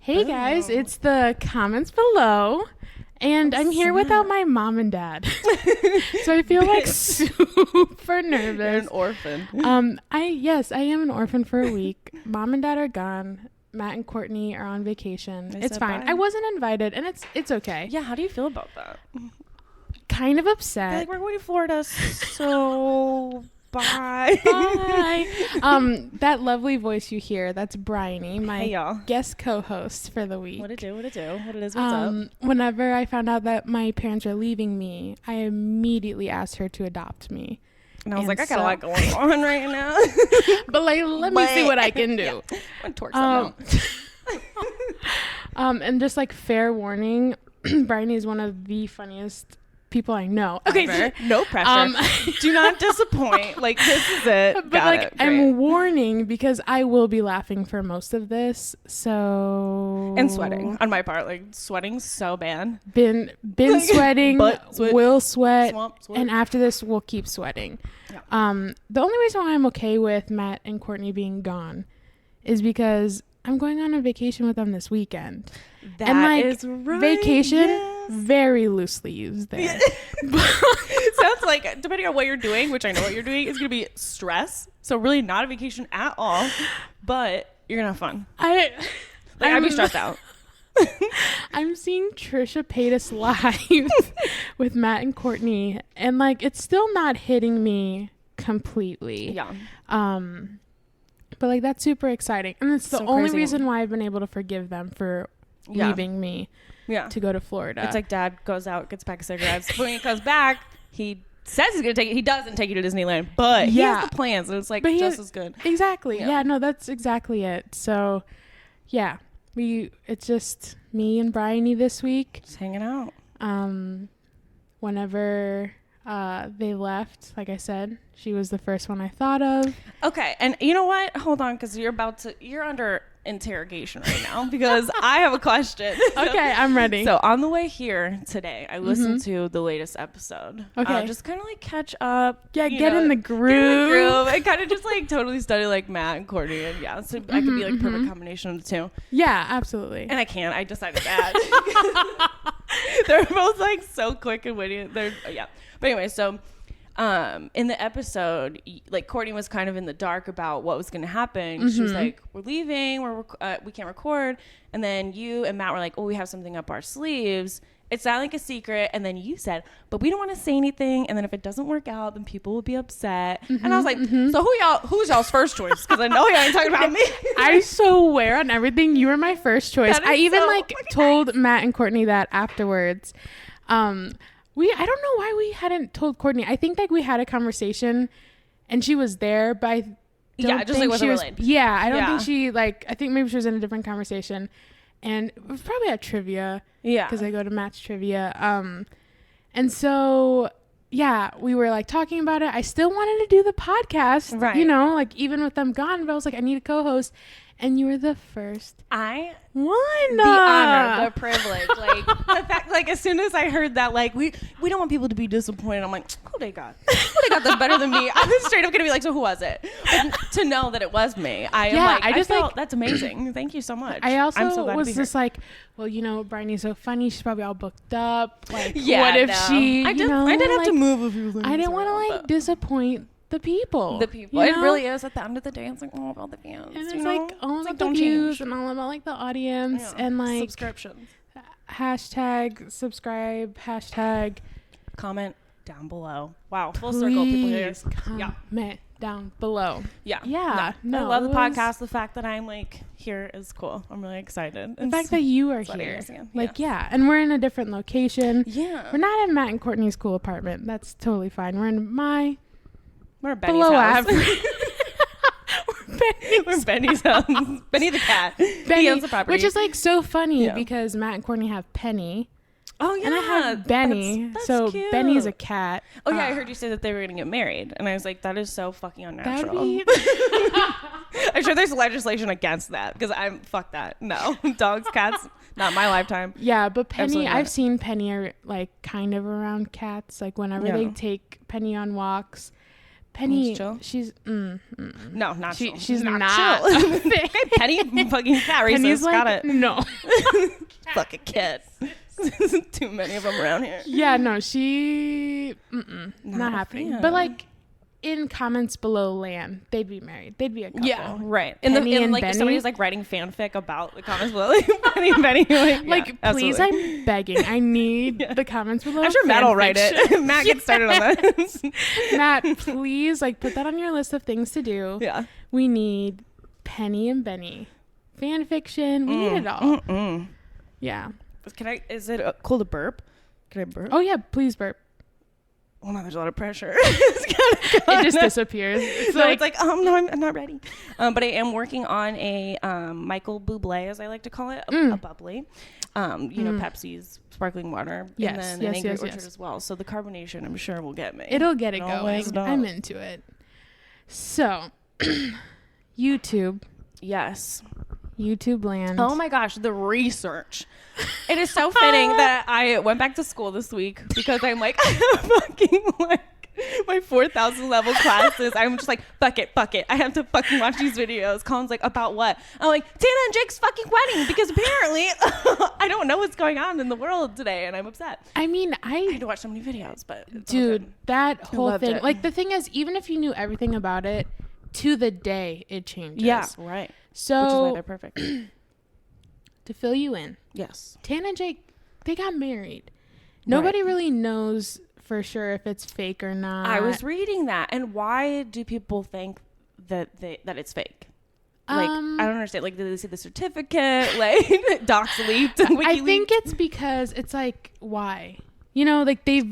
Hey guys, it's the comments below, and I'm here without my mom and dad. So I feel like super nervous. You're an orphan. Yes, I am an orphan for a week. Mom and dad are gone. Matt and Courtney are on vacation. It's fine. Bye. I wasn't invited, and it's okay. Yeah, how do you feel about that? Kind of upset. Like, we're going to Florida, so bye. Bye. That lovely voice you hear, that's Briony, my guest co-host for the week. What it is, what's up? Whenever I found out that my parents are leaving me, I immediately asked her to adopt me. And I was like, I got a lot going on right now. But like, let me see what I can do. Yeah. I'm torque something out. And just like fair warning, Briony is one of the funniest people I know. Okay, ever. No pressure. Do not disappoint. Like, this is it. But like, I'm warning because I will be laughing for most of this. So and sweating on my part, like sweating so bad. Been sweating. Sweat. Will sweat. Sweat. And after this, we'll keep sweating. Yeah. The only reason why I'm okay with Matt and Courtney being gone is because I'm going on a vacation with them this weekend. That is right. Vacation, very loosely used there. Sounds like, depending on what you're doing, which I know what you're doing, is going to be stress. So really not a vacation at all, but you're going to have fun. I'd be stressed out. I'm seeing Trisha Paytas live with Matt and Courtney, and like, it's still not hitting me completely. Yeah. But like, that's super exciting, and it's the only reason why I've been able to forgive them for leaving me to go to Florida. It's like dad goes out, gets a pack of cigarettes. When he comes back, he says he's gonna take it. He doesn't take you to Disneyland, but he has the plans, and it's like just as good. Exactly. Yeah. No, that's exactly it. So yeah, it's just me and Briony this week, just hanging out. Whenever they left, like I said, she was the first one I thought of. Okay, and you know what? Hold on, because you're under interrogation right now because I have a question. Okay, I'm ready. So on the way here today, I listened to the latest episode. Okay, just kind of like catch up. Yeah, get in the groove. And kind of just like totally study like Matt and Courtney, and so I could be like perfect combination of the two. Yeah, absolutely. And I can't. I decided that. They're both like so quick and witty. But anyway, so in the episode, like Courtney was kind of in the dark about what was going to happen. She was like, we're leaving, we can't record. And then you and Matt were like, oh, we have something up our sleeves. It's not like a secret. And then you said, but we don't want to say anything. And then if it doesn't work out, then people will be upset. And I was like, so who's y'all's first choice? Because I know y'all ain't talking about me. I swear on everything, you were my first choice. I even told Matt and Courtney that afterwards. I don't know why we hadn't told Courtney. I think like we had a conversation and she was there, but I don't just like wasn't relayed. Yeah, I don't think she I think maybe she was in a different conversation, and it was probably at trivia. Yeah, because I go to Matt's trivia. And so we were like talking about it. I still wanted to do the podcast, right? You know, like even with them gone, but I was like, I need a co-host. And you were the first. I won. The honor, the privilege. Like, the fact, like, as soon as I heard that, like, we don't want people to be disappointed. I'm like, who they got this better than me? I was straight up going to be like, so who was it? But to know that it was me. I felt that's amazing. Thank you so much. I also I'm so glad was to be just here. like, well, you know, Briony's so funny. She's probably all booked up. Like, what if she, I did have to move a few things. I didn't want to, like, disappoint the people. It really is. At the end of the day, it's like all about the fans. And it's like all about the views and all about like the audience and like subscriptions. Hashtag subscribe. Hashtag comment down below. Wow, full circle. People here. Comment down below. Yeah. No, I love the podcast. The fact that I'm like here is cool. I'm really excited. The fact that you are here, like and we're in a different location. Yeah, we're not in Matt and Courtney's cool apartment. That's totally fine. We're in we're at Benny's house. We're Benny's house. Benny the cat. He owns the property. Which is like so funny because Matt and Courtney have Penny. Oh yeah. And I have Benny. That's so cute. Benny's a cat. Oh yeah, I heard you say that they were gonna get married. And I was like, that is so fucking unnatural. I'm sure there's legislation against that because fuck that. No. Dogs, cats, not my lifetime. Yeah, but Penny, I've seen Penny like kind of around cats. Like whenever they take Penny on walks, Penny, she's no, not chill. She's not chill. Penny fucking fat racist. Penny's like, got it. No. Fucking kid. Too many of them around here. Yeah, no, she not happening. But like in comments below Lan, they'd be married. They'd be a couple. Yeah, right. And like Benny, if somebody's like writing fanfic about the comments below, like Penny and Benny, like please, I'm begging. I need the comments below. I'm sure Matt will write it. Matt gets started on that. Matt, please, like put that on your list of things to do. Yeah, we need Penny and Benny fan fiction. We need it all. Yeah. Is it cool to burp? Can I burp? Oh yeah, please burp. Oh no, there's a lot of pressure. It just disappears. It's like no, I'm not ready. But I am working on a Michael Bublé, as I like to call it, a bubbly. Pepsi's sparkling water. Yes, and then an Angry Orchard as well. So the carbonation, I'm sure, will get me. It'll get it going. I'm into it. So, YouTube. Yes. YouTube land. Oh my gosh, the research. It is so fitting that I went back to school this week because I'm like, fucking like my 4,000 level classes. I'm just like, fuck it. I have to fucking watch these videos. Colin's like, about what? I'm like, Tana and Jake's fucking wedding because apparently I don't know what's going on in the world today and I'm upset. I mean, I had to watch so many videos, but dude, that whole thing. Like the thing is, even if you knew everything about it, to the day it changes. Yeah, right. So, which is why they're perfect. To fill you in, yes, Tana and Jake, they got married. Nobody really knows for sure if it's fake or not. I was reading that, and why do people think that it's fake? Like, I don't understand. Like, did they see the certificate? Like, docs leaked. I think it's because it's like, why? You know, like they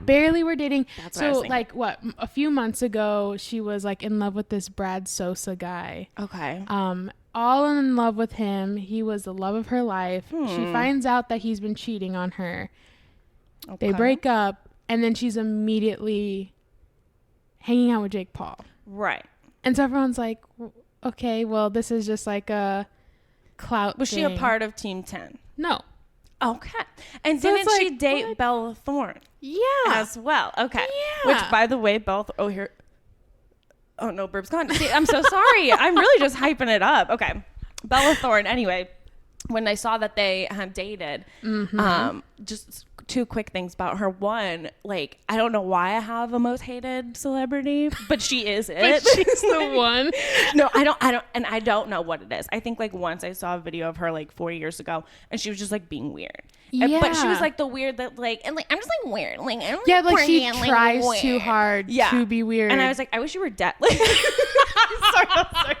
barely were dating. That's so like a few months ago, she was like in love with this Brad Sosa guy. Okay. All in love with him. He was the love of her life. She finds out that he's been cheating on her. Okay. They break up, and then she's immediately hanging out with Jake Paul. Right. And so everyone's like, okay, well, this is just like a clout Was thing. she a part of Team 10? No. Okay. And so didn't she date Bella Thorne? Yeah. As well. Okay. Yeah. Which, by the way, Oh, no, Burb's gone. See, I'm so sorry. I'm really just hyping it up. Okay. Bella Thorne. Anyway, when I saw that they had dated, just two quick things about her. One, like, I don't know why I have a most hated celebrity, but she is it. But she's the one. No, I don't know what it is. I think like once I saw a video of her like 4 years ago and she was just like being weird. Yeah. But she was like the weird that like, and like, I'm just like weird. Like, I'm yeah, like she and, tries like, too hard to be weird. And I was like, I wish you were dead. Like, sorry.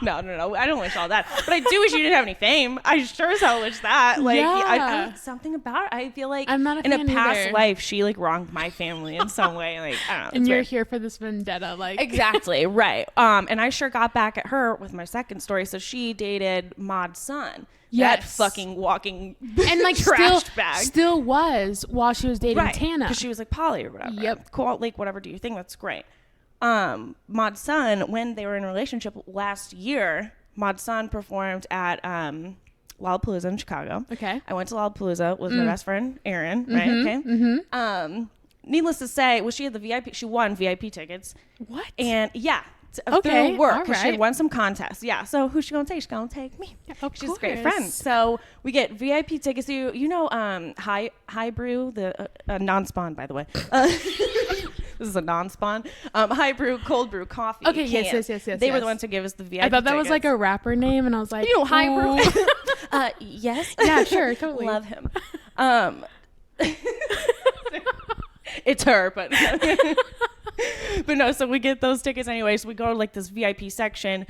No. I don't wish all that. But I do wish you didn't have any fame. I sure as hell wish that. Like, I something about it. I feel like I'm not a in fan a past either. life, she like wronged my family in some way. Like, I don't know. And you're weird. here for this vendetta. Like Exactly. Right. And I sure got back at her with my second story. So she dated Maud's son. That fucking walking and like trash bag. Still was while she was dating Tana. Because she was like poly or whatever. Yep. Cool. Like, whatever, do your thing. That's great. Maud's son, when they were in a relationship last year, Maud's son performed at Lollapalooza in Chicago. Okay. I went to Lollapalooza with my best friend, Erin, right? Okay. Needless to say, she had the VIP. She won VIP tickets. What? And okay, through work, all because she right. had won some contests. Yeah. So who's she gonna take? She's gonna take me. Yeah, of She's course. a great friend. So we get VIP tickets. You know, High Brew, the non-spawn, by the way. This is a non-spawn. High Brew, cold brew coffee. Okay. Yes. They were the ones who gave us the VIP. I thought that tickets. was like a rapper name, and I was like, you know, High Brew. Yes. Yeah. Sure. Totally. Love him. It's her, but no. So we get those tickets anyway. So we go to like this VIP section,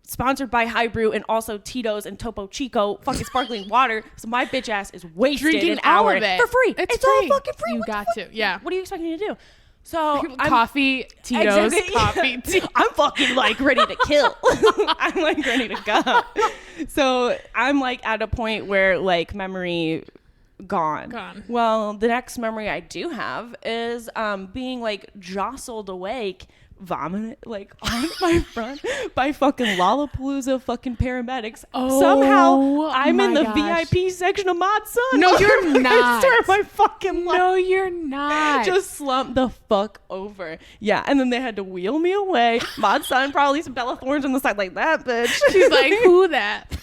sponsored by High Brew and also Tito's and Topo Chico, fucking sparkling water. So my bitch ass is wasted Drinking an hour all of it for free. It's free. All fucking free. You What got to. Yeah. What are you expecting me to do? So coffee, Tito's, exactly. coffee. Tito's. I'm fucking like ready to kill. I'm like ready to go. So I'm like at a point where like memory gone. Well, the next memory I do have is being like jostled awake vomited like on my front by fucking Lollapalooza fucking paramedics. Somehow I'm in the VIP section of Mod's son. No, you're not. I start my fucking life. No, you're not. Just slumped the fuck over. Yeah, and then they had to wheel me away. Mod's son probably some Bella Thorne's on the side like that bitch. She's like, who that?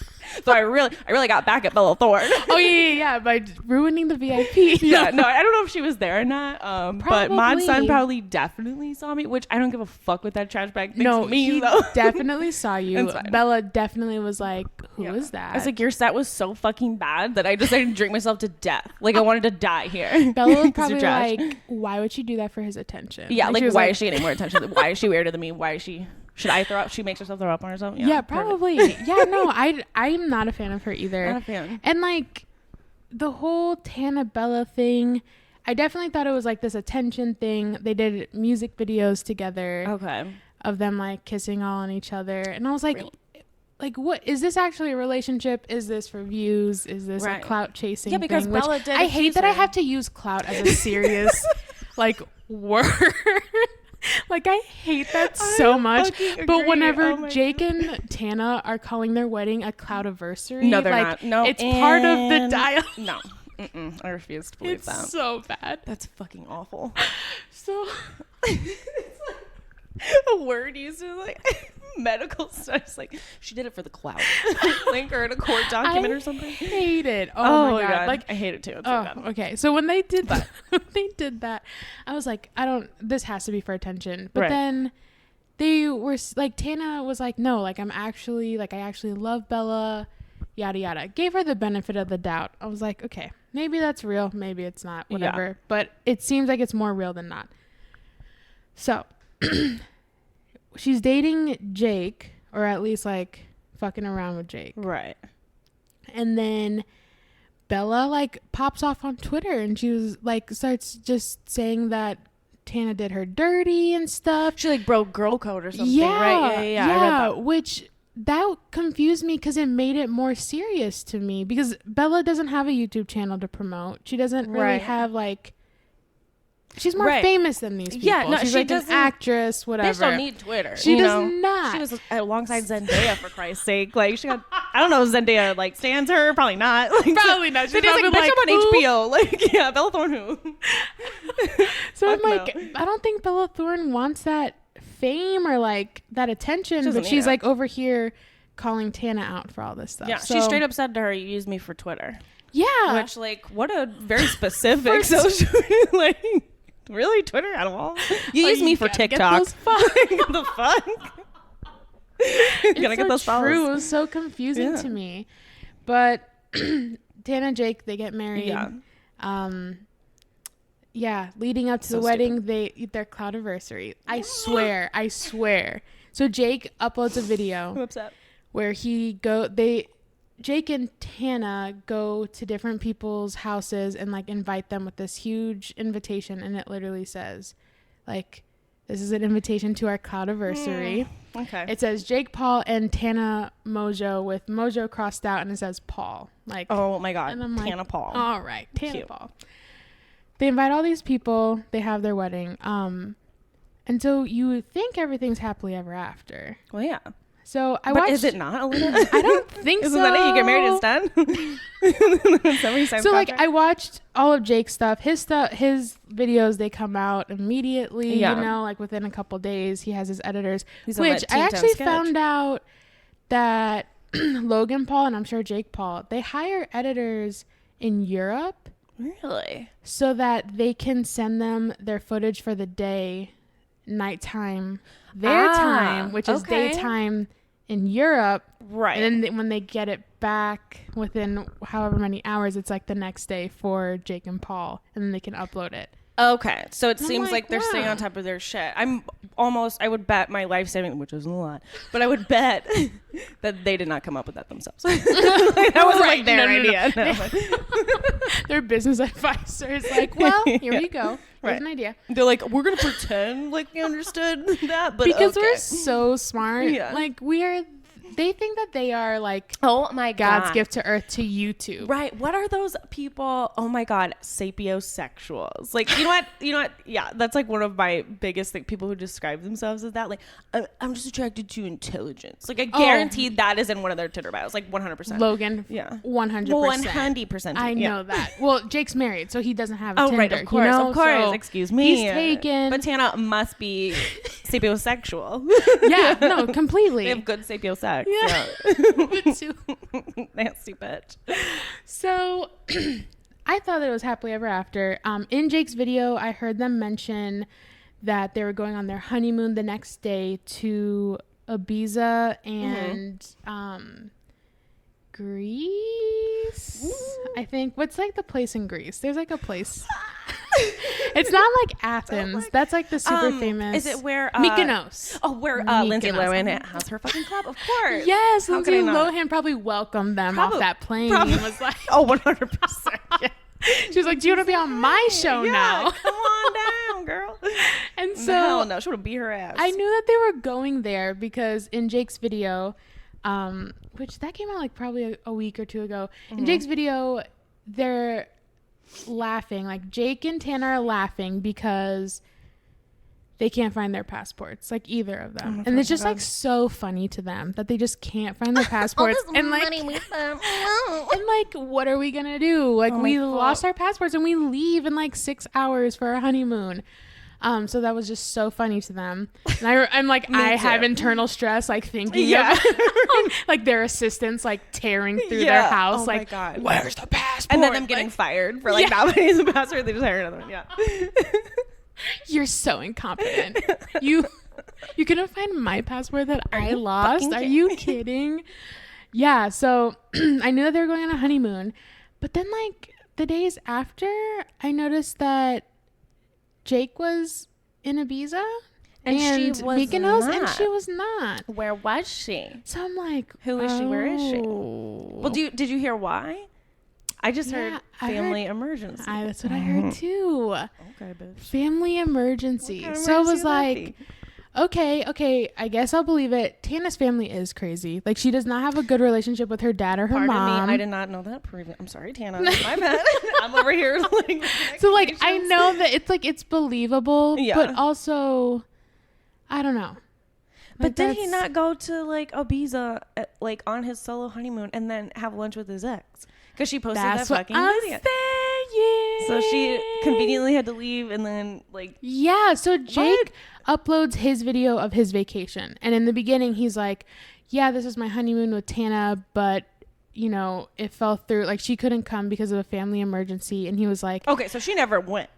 So I really got back at Bella Thorne. Oh yeah, by ruining the VIP. Yeah, no, I don't know if she was there or not. But Mod's son probably definitely saw me, which I don't give a fuck what that trash bag thinks of me. He though. definitely saw you. Bella definitely was like, who is that? I was like, your set was so fucking bad that I decided to drink myself to death. Like I wanted to die here. Bella was probably like, why would she do that for his attention? Yeah, like why is she getting more attention? Why is she weirder than me? Why is she... Should I throw up? She makes herself throw up on herself? Yeah, probably. Yeah, no, I'm not a fan of her either. Not a fan. And like the whole Tana Bella thing, I definitely thought it was like this attention thing. They did music videos together. Okay. Of them like kissing all on each other. And I was like, like, what is this actually a relationship? Is this for views? Is this a clout chasing thing? Because Bella did. I hate that I have to use clout as a serious like word. Like I hate that so much. But whenever Jake and Tana are calling their wedding a cloudiversary, no, they're like, not. No, it's part of the dialogue. No, I refuse to believe that. It's so bad. That's fucking awful. So it's like a word used in like medical stuff. It's like she did it for the clout. Link her in a court document or something. I hate it. Oh my god. Like I hate it too. It's so bad. Okay. So when they did that, I was like, this has to be for attention. But then they were like, Tana was like, no, like I actually love Bella, yada yada. Gave her the benefit of the doubt. I was like, okay, maybe that's real, maybe it's not, whatever. Yeah. But it seems like it's more real than not. So she's dating Jake, or at least like fucking around with Jake. Right. And then Bella like pops off on Twitter and she was like starts just saying that Tana did her dirty and stuff. She like broke girl code or something. Yeah, right? Yeah. I read that. Which that confused me because it made it more serious to me, because Bella doesn't have a YouTube channel to promote. She doesn't really have like... She's more famous than these people. Yeah, no, she's she like an actress, whatever. They just don't need Twitter. She does not. She was alongside Zendaya, for Christ's sake. Like, she got, I don't know if Zendaya, like, stands her. Probably not. Like, probably not. She's like, bitch, I'm on HBO. Like, yeah, Bella Thorne who? So I'm like, I don't think Bella Thorne wants that fame or, like, that attention. But she's, like, over here calling Tana out for all this stuff. Yeah, so, she straight up said to her, you used me for Twitter. Yeah. Which, like, what a very specific social, like... Really? Twitter at all? You use me for TikTok. The fuck? It's get so true. It was so confusing to me. But Tana and Jake, they get married. Yeah. Leading up to the wedding, they eat their cloudiversary. I swear. So Jake uploads a video. What's up? Where Jake and Tana go to different people's houses and like invite them with this huge invitation, and it literally says like, this is an invitation to our cloudiversary. Okay. It says Jake Paul and Tana Mojo with Mojo crossed out, and it says Paul. Like, oh my god. And I'm Tana like, Paul. All right, Tana Cute. Paul. They invite all these people, they have their wedding. And so you would think everything's happily ever after. Well, yeah. So But is it not, Elena? I don't think Isn't that it? You get married, it's done? So like I watched all of Jake's stuff. His videos, they come out immediately, you know, like within a couple days. He has his editors, which I actually found out that Logan Paul, and I'm sure Jake Paul, they hire editors in Europe. Really? So that they can send them their footage for the day, nighttime, their time, which is daytime in Europe, right? And then when they get it back within however many hours, it's like the next day for Jake and Paul, and then they can upload it. Okay, so it seems like they're staying on top of their shit. I would bet my life saving, which isn't a lot, but I would bet that they did not come up with that themselves. That wasn't like their idea. No. Their business advisor is like, well, here you go. Here's an idea. They're like, we're going to pretend like we understood that, but because we're so smart. Yeah. Like we are They think that they are like, oh my God, God's gift to earth to YouTube. Right. What are those people? Oh my God, sapiosexuals. Like, you know what? Yeah, that's like one of my biggest people who describe themselves as that. Like, I'm just attracted to intelligence. Like, I guarantee that is in one of their Tinder bios. Like, 100%. Logan. Yeah. 100%. 100%. I know that. Well, Jake's married, so he doesn't have a Tinder. Right, of course. You know? Of course. So excuse me. He's taken. But Tana must be sapiosexual. Yeah, no, completely. They have good sapio sex. Yeah. Nasty bitch. So I thought it was happily ever after. In Jake's video, I heard them mention that they were going on their honeymoon the next day to Ibiza and Greece. Ooh. I think. What's like the place in Greece? There's like a place. It's not like Athens. That's like the super famous. Is it where Mykonos? Oh, where Lindsay Lohan has her fucking club, of course. Yes, Lindsay Lohan probably welcomed them off that plane. And was like, oh, 100%. Yeah. She was like, "Do you want to be on my show now? Come on down, girl." And so, hell no, she would have beat her ass. I knew that they were going there because in Jake's video, which that came out like probably a week or two ago. In Jake's video, they're laughing, like Jake and Tana are laughing because they can't find their passports, like either of them. And it's just like so funny to them that they just can't find their passports. And like, and like, what are we gonna do? Like, we lost our passports and we leave in like 6 hours for our honeymoon. So that was just so funny to them. And I'm like, I have internal stress, like thinking of like their assistants like tearing through their house. Like, God. Where's the passport? And then them getting fired for like not finding the passport. They just hire another one. Yeah. You're so incompetent. You couldn't find my passport that I lost. Are you kidding? Yeah. So I knew that they were going on a honeymoon, but then like the days after, I noticed that Jake was in Ibiza and she was Mykonos, and she was not. Where was she? So I'm like, who is she? Where is she? Well, did you hear why? I just heard family emergency. That's what I heard too. Okay, bitch. Family emergency. So it was like, okay, I guess I'll believe it. Tana's family is crazy. Like, she does not have a good relationship with her dad or her mom. Pardon me, I did not know that. I'm sorry, Tana. My bad. I'm over here like. So like, I know that it's like it's believable, but also, I don't know. But did he not go to like Ibiza like on his solo honeymoon and then have lunch with his ex? Because she posted that fucking video. So she conveniently had to leave and then like. Yeah, so Jake uploads his video of his vacation. And in the beginning, he's like, yeah, this is my honeymoon with Tana, but, you know, it fell through. Like, she couldn't come because of a family emergency. And he was like. Okay, so she never went.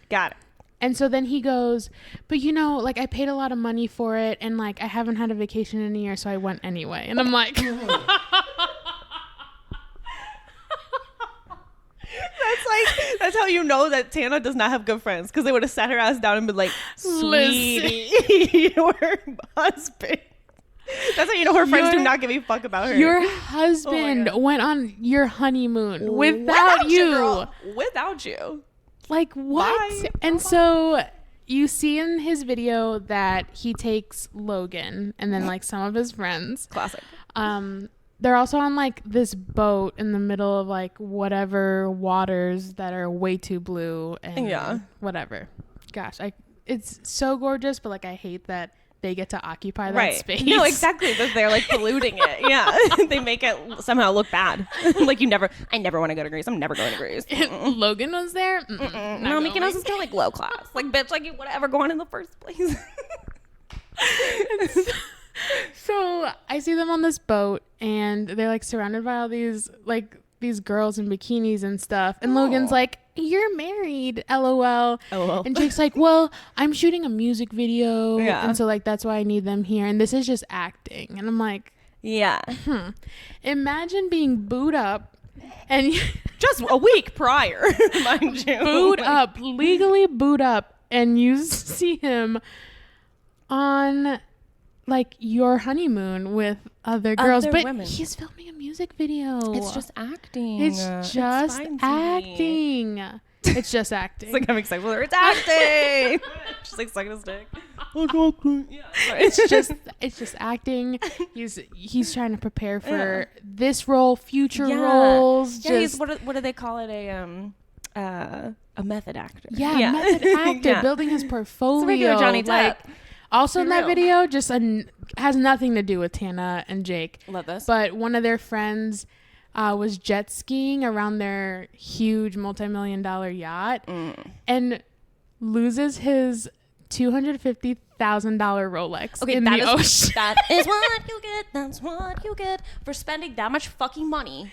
Got it. And so then he goes, but, you know, like, I paid a lot of money for it. And, like, I haven't had a vacation in a year, so I went anyway. And I'm like. That's how you know that Tana does not have good friends, because they would have sat her ass down and been like, sweetie, your husband. That's how you know her friends do not give a fuck about her. Your husband went on your honeymoon without you. Girl. Without you. Like, what? Bye. And so you see in his video that he takes Logan and then like some of his friends. Classic. They're also on like this boat in the middle of like whatever waters that are way too blue and whatever. Gosh, it's so gorgeous, but like I hate that they get to occupy that space. No, exactly. That they're like polluting it. Yeah, they make it somehow look bad. Like I never want to go to Greece. I'm never going to Greece. Logan was there. No, Mykonos is still like low class. Like, bitch, like you would ever go on in the first place. So I see them on this boat and they're like surrounded by all these girls in bikinis and stuff. And Logan's like, you're married, LOL. And Jake's like, well, I'm shooting a music video. And so like, that's why I need them here. And this is just acting. And I'm like, imagine being booed up and just a week prior, mind you. Legally booed up. And you see him on like your honeymoon with other girls, but women. He's filming a music video. It's just acting. It's just acting. It's just acting. It's like I'm excited for her. It's acting. She's like sucking a stick. it's just acting. He's trying to prepare for this role, future roles. Yeah, he's what do they call it? A method actor. Yeah, method actor, building his portfolio. It's regular Johnny Depp. Also in that video, just has nothing to do with Tana and Jake. Love this. But one of their friends was jet skiing around their huge multi-million-dollar yacht and loses his $250,000 Rolex in the ocean. That is what you get. That's what you get for spending that much fucking money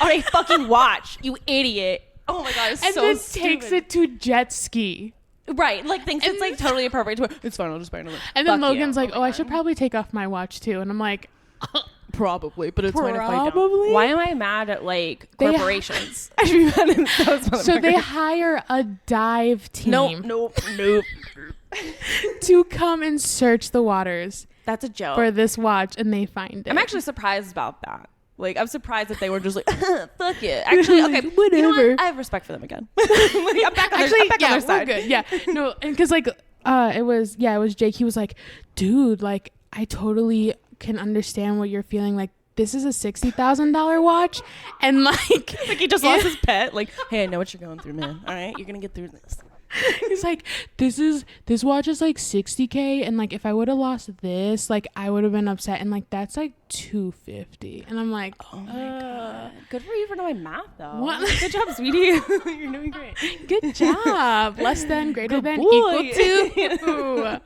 on a fucking watch. You idiot. Oh my god, it's and so then stupid. Takes it to jet ski. Right, like thinks it's like totally appropriate to wear. It's fine, I'll just buy another. And then Logan's like, I should probably take off my watch too. And I'm like, probably, but it's fine if I don't. Why am I mad at like corporations? So they hire a dive team. Nope. To come and search the waters. That's a joke. For this watch, and they find it. I'm actually surprised about that. Like, I'm surprised that they were just like, fuck it. Actually, okay, whatever. You know what? I have respect for them again. Like, I'm back on their side. Good. Yeah, no, and because like, it was Jake. He was like, dude, like, I totally can understand what you're feeling. Like, this is a $60,000 watch, and like he just lost his pet. Like, hey, I know what you're going through, man. All right, you're gonna get through this. He's like, this watch is like $60K, and like if I would have lost this, like I would have been upset, and like that's like $250, and I'm like, oh my god, good for you for knowing math though. What? Good job, sweetie. You're doing great. Good job. Less than, greater than, equal to.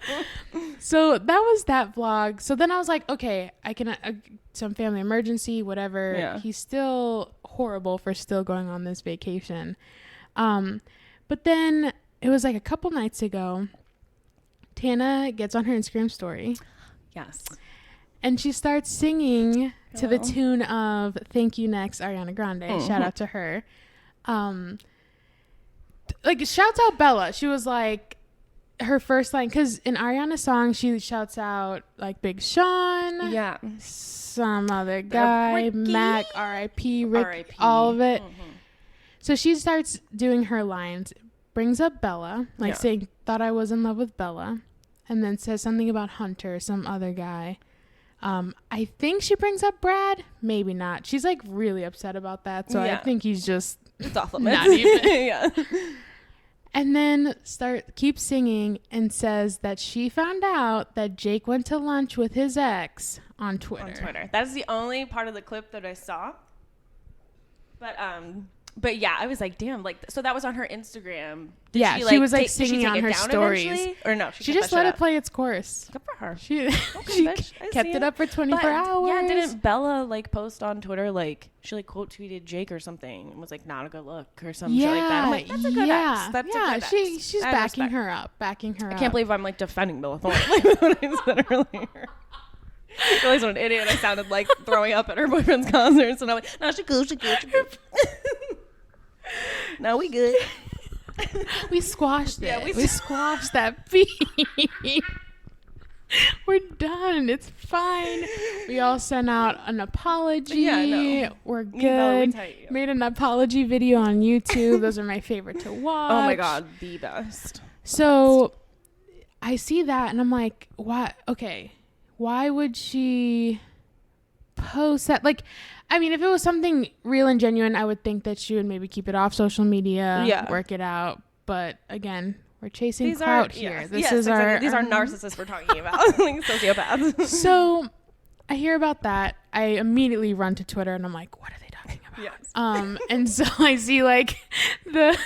So that was that vlog. So then I was like, okay, I can some family emergency, whatever. Yeah. He's still horrible for still going on this vacation, but then. It was like a couple nights ago, Tana gets on her Instagram story. Yes. And she starts singing to the tune of Thank You Next, Ariana Grande. Mm-hmm. Shout out to her. Like, shouts out Bella. She was like, her first line, because in Ariana's song, she shouts out like Big Sean. Yeah. Some other guy, Mac, R.I.P., Rick, all of it. Mm-hmm. So she starts doing her lines. Brings up Bella, like saying, thought I was in love with Bella, and then says something about Hunter, some other guy. I think she brings up Brad, maybe not. She's like really upset about that, so I think he's just not even. And then keeps singing and says that she found out that Jake went to lunch with his ex on Twitter. That's the only part of the clip that I saw. But yeah, I was like, damn, like, so that was on her Instagram. She was like singing on her stories. Eventually? Or no, she just let it play its course. Good for her. She kept it up for 24 hours. Yeah, didn't Bella like post on Twitter, like, she like quote tweeted Jake or something and was like, not a good look or some shit like that. I'm like, that's a good ex. That's a good ex. She's backing her up. I can't believe I'm like defending Bella Thorne like what I said earlier. I realized what an idiot I sounded like throwing up at her boyfriend's concerts, and I'm like, no, she good. No, we good. We squashed it. Yeah, we squashed that beat. We're done. It's fine. We all sent out an apology. Yeah, no. We're good. Made an apology video on YouTube. Those are my favorite to watch. Oh my god, the best. So I see that and I'm like, what? Okay. Why would she post that? Like, I mean, if it was something real and genuine, I would think that she would maybe keep it off social media, work it out. But again, we're chasing clout here. These are narcissists we're talking about, like sociopaths. So I hear about that. I immediately run to Twitter and I'm like, what are they talking about? Yes. And so I see like the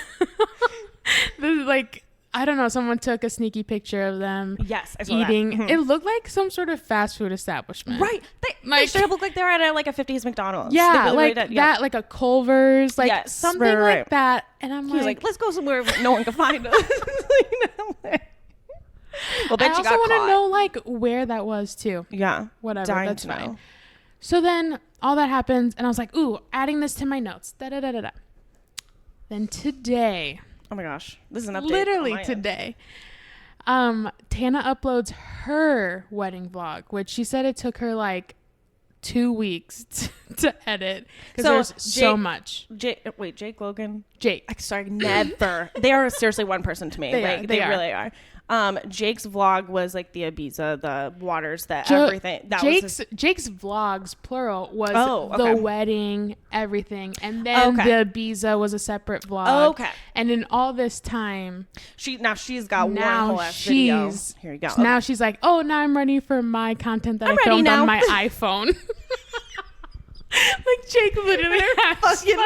like, I don't know, someone took a sneaky picture of them eating. Mm-hmm. It looked like some sort of fast food establishment. Right. They should have looked like they were at a 50s McDonald's. Yeah, really like that, like a Culver's, like something like that. And I'm like, let's go somewhere where no one can find us. Well, I also want to know like where that was too. Yeah. Whatever. That's fine. So then all that happens and I was like, ooh, adding this to my notes. Da-da-da-da-da. Then today... Oh my gosh, this is an update. Literally today. Tana uploads her wedding vlog, which she said it took her like 2 weeks to edit because there's so much. Jake Logan? Jake. Sorry, never. They are seriously one person to me. They really are. Jake's vlog was like the Ibiza, the waters, everything. That Jake's vlogs, plural, was the wedding, everything. And then the Ibiza was a separate vlog. Oh, okay. And in all this time, she's got one whole ass video. Here you go. Now she's like, oh, now I'm ready for my content that I filmed on my iPhone. Like Jake literally has fucking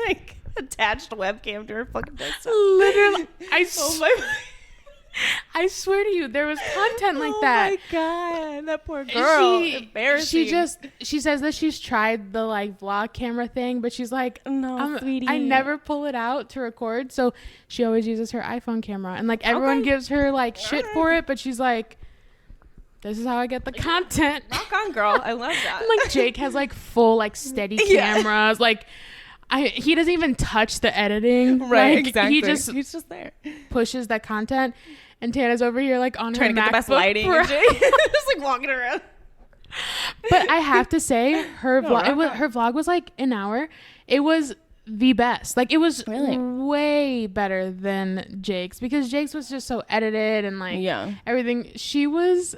like attached webcam to her fucking desktop. Literally, I swear to you, there was content like that. Oh my god, that poor girl. Embarrassing. She says that she's tried the like vlog camera thing, but she's like, no, sweetie, I never pull it out to record, so she always uses her iPhone camera, and like everyone gives her like shit for it, but she's like, this is how I get the content. Rock on, girl. I love that. And, like Jake has like full like steady cameras. Like he doesn't even touch the editing. Right, like, exactly. He's just there. Pushes that content. And Tana's over here like on trying her to get MacBook the best lighting. Just like walking around. But I have to say her vlog was like an hour. It was the best. Like it was way better than Jake's, because Jake's was just so edited and like everything. She was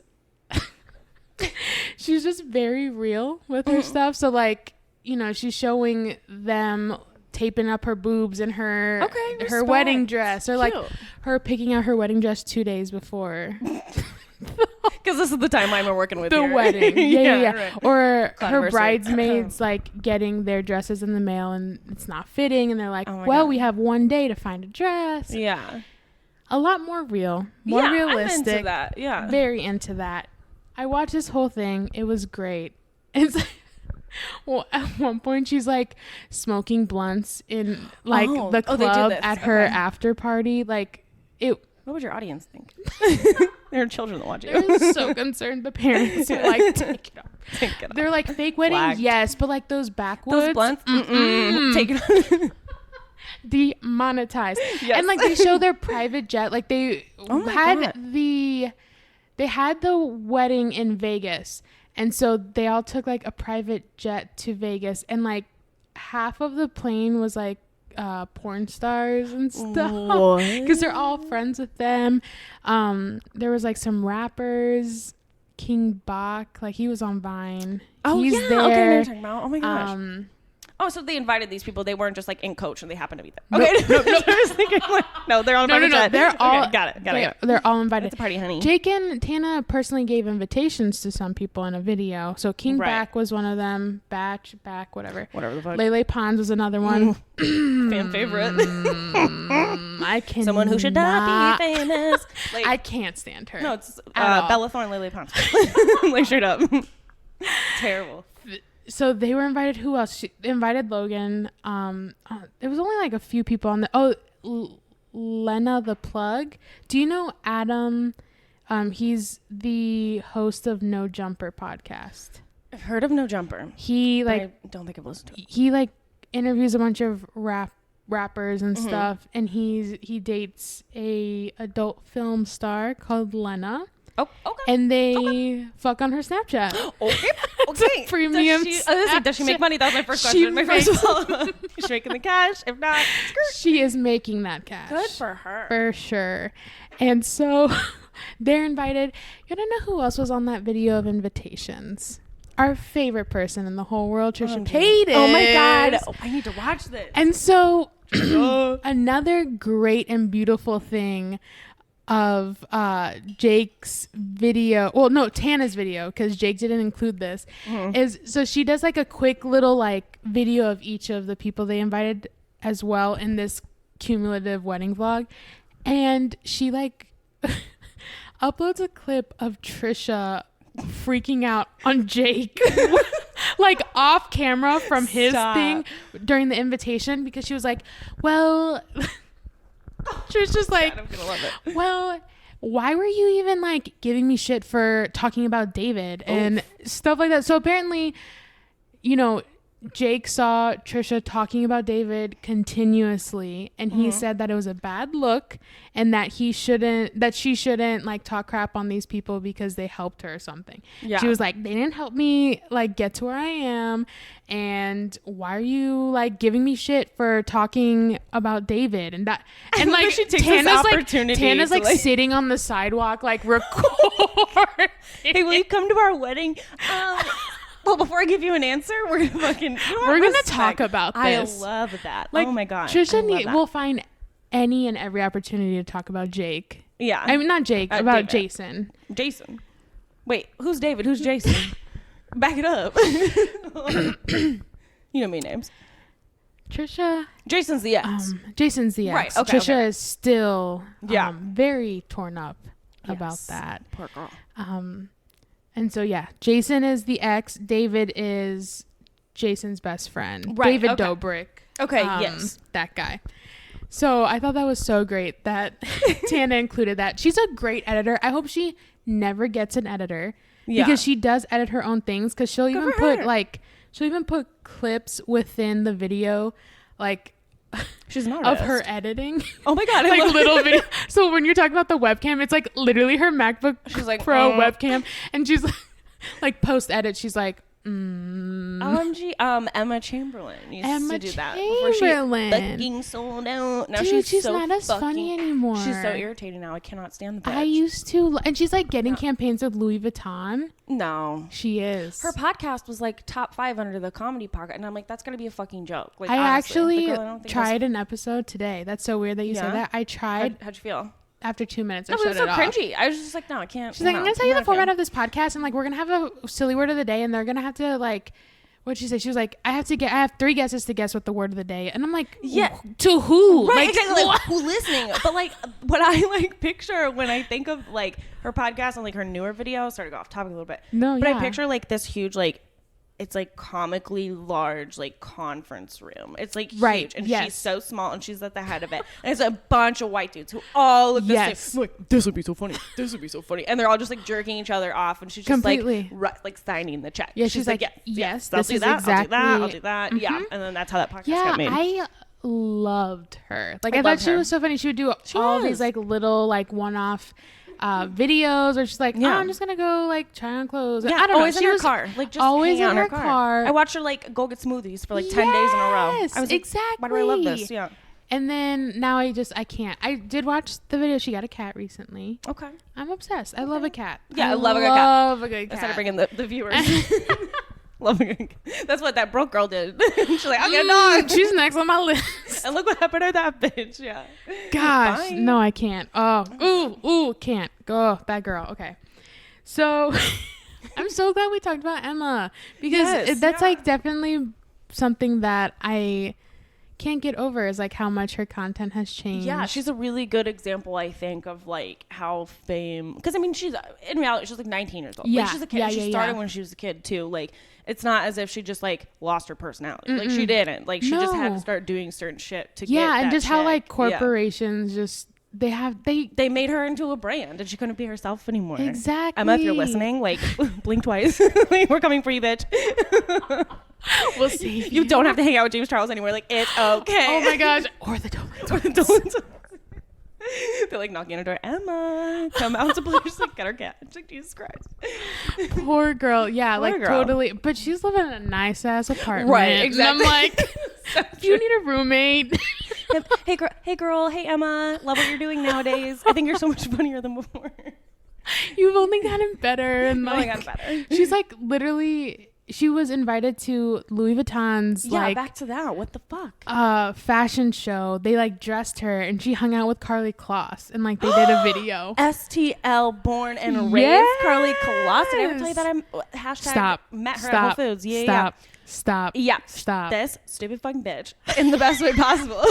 just very real with her stuff. So like, you know, she's showing them taping up her boobs in her wedding dress, or like her picking out her wedding dress 2 days before. Because this is the timeline we're working with the here. Wedding. Yeah. Right. Or her Conversely. Bridesmaids like getting their dresses in the mail and it's not fitting, and they're like, well, we have one day to find a dress. Yeah. A lot more real, more realistic. I'm into that. Yeah. Very into that. I watched this whole thing. It was great. It's like, well, at one point she's like smoking blunts in like the club at her after party. Like it. What would your audience think? There are children that watch it. They're so concerned. The parents are like, take it off. They're like, fake wedding, yes, but like those backwoods, those blunts, take it off. Demonetized. Yes. And like they show their private jet. Like they had the wedding in Vegas, and so they all took like a private jet to Vegas, and like half of the plane was like porn stars and stuff, because they're all friends with them. There was like some rappers. King Bach, like he was on Vine. He's there. Okay, what are you talking about? Oh my gosh. So they invited these people. They weren't just like in coach and they happened to be there. Okay. No. I was thinking like, no, they're on a private jet. They're all got it. They're all invited. It's a party, honey. Jake and Tana personally gave invitations to some people in a video. So King Bach was one of them. Back, whatever the fuck. Lele Pons was another one. Fan favorite. I can. Someone who should not be famous. Like, I can't stand her. No, it's Bella Thorne, Lele Pons. Like straight up. Terrible. So they were invited. Who else? She invited Logan. There was only like a few people on the. Lena the Plug. Do you know Adam? He's the host of No Jumper podcast. I've heard of No Jumper. He like I don't think I've listened to it. He like interviews a bunch of rappers and stuff, and he dates a adult film star called Lena. Oh, okay. And they fuck on her Snapchat. Okay. Premium. Does she make money? That was my first question. Is she making the cash? If not, she is making that cash. Good for her. For sure. And so they're invited. You don't know who else was on that video of invitations? Our favorite person in the whole world, Trisha Paytas. Oh my God. I need to watch this. And so another great and beautiful thing of Jake's video, Tana's video, because Jake didn't include this, is so she does like a quick little like video of each of the people they invited as well in this cumulative wedding vlog, and she like uploads a clip of Trisha freaking out on Jake like off camera from his thing during the invitation, because she was like, well she was just like, I'm gonna love it. Well, why were you even like giving me shit for talking about David and stuff like that? So apparently, you know, Jake saw Trisha talking about David continuously, and he said that it was a bad look and that she shouldn't like talk crap on these people because they helped her or something. Yeah. She was like, they didn't help me like get to where I am, and why are you like giving me shit for talking about David? And that, and like Tana's like sitting on the sidewalk like recording. Hey, will you come to our wedding? Well, before I give you an answer, we're gonna talk about this. I love that. Like, oh my god, Trisha will find any and every opportunity to talk about Jake. Yeah, I mean not Jake, about David. Jason. Jason. Wait, who's David? Who's Jason? Back it up. You know me names. Trisha. Jason's the ex. Jason's the ex. Right. Okay. Trisha is still very torn up about that. Poor girl. And so, yeah, Jason is the ex. David is Jason's best friend. Right, David Dobrik. Okay, yes. That guy. So I thought that was so great that Tana included that. She's a great editor. I hope she never gets an editor. Yeah. Because she does edit her own things. Because she'll even put clips within the video, like... She's an artist. Of her editing. Oh my god, like little video. So when you're talking about the webcam, it's like literally her MacBook Pro webcam, and she's like post edit. She's like, OMG, Emma Chamberlain used to do that before she fucking sold out. Now she's so not as funny anymore. She's so irritating now. I cannot stand the bitch. I used to, and she's like getting campaigns with Louis Vuitton. No, she is. Her podcast was like top 5 under the comedy podcast, and I'm like, that's gonna be a fucking joke. Like, I honestly, actually tried an episode today. That's so weird that you said that. I tried. How'd you feel? After 2 minutes, I shut it off. It was so cringy. I was just like, no, I can't. She's like, I'm gonna tell you the format of this podcast, and like, we're gonna have a silly word of the day, and they're gonna have to like, what'd she say? She was like, I have 3 guesses to guess what the word of the day, and I'm like, yeah, to who? Right, like, exactly. Like, who's listening? But like, what I like picture when I think of like her podcast and like her newer videos. Sorry to go off topic a little bit. But I picture like this huge like. It's like comically large, like conference room. It's like huge, and she's so small, and she's at the head of it. And it's a bunch of white dudes who all look the same. Like, this would be so funny. This would be so funny. And they're all just like jerking each other off, and she's just like signing the check. Yeah, she's like yes, I'll do that. I'll do that. Mm-hmm. Yeah, and then that's how that podcast got made. I loved her. Like I thought she was so funny. She would do all these like little like one-off videos, or she's like, oh, I'm just gonna go like try on clothes. Yeah, I don't know. Always in her car, like just always in her car. I watched her like go get smoothies for like 10 days in a row. I was like, exactly. Why do I love this? Yeah. And then now I can't. I did watch the video. She got a cat recently. Okay. I'm obsessed. I love a cat. Yeah, I love a good cat. Instead of bringing the viewers. That's what that broke girl did. She's like, I'll get a dog. She's next on my list. And look what happened to that bitch. Yeah. Gosh, no, I can't. Oh, can't. Go, bad girl. Okay. So I'm so glad we talked about Emma, because that's like definitely something that I can't get over, is like how much her content has changed. Yeah, she's a really good example, I think, of like how fame, because I mean, she's in reality she's like 19 years old. Yeah, like, she's a kid. She started when she was a kid too. Like, it's not as if she just like lost her personality. Like, she didn't. Like, she just had to start doing certain shit to get that and just check. How like corporations just they made her into a brand, and she couldn't be herself anymore. Exactly. Emma, if you're listening, like, blink twice. We're coming for you, bitch. We'll see. You don't have to hang out with James Charles anymore. Like, it's okay. Oh my gosh. Or the donuts. They're like knocking on her door. Emma, come out to play. Just like, get her cat. She's like, Jesus Christ. Poor girl. Yeah, Poor girl. Totally. But she's living in a nice ass apartment. Right, exactly. And I'm like, so you need a roommate. Hey girl. Hey Emma. Love what you're doing nowadays. I think you're so much funnier than before. You've only gotten better. And like, only gotten better. She's like literally. She was invited to Louis Vuitton's back to that. What the fuck? Fashion show. They like dressed her, and she hung out with Karlie Kloss, and like they did a video. STL born and raised Karlie Kloss. Did I ever tell you that I'm met her at Whole Foods? Stop. This stupid fucking bitch, in the best way possible,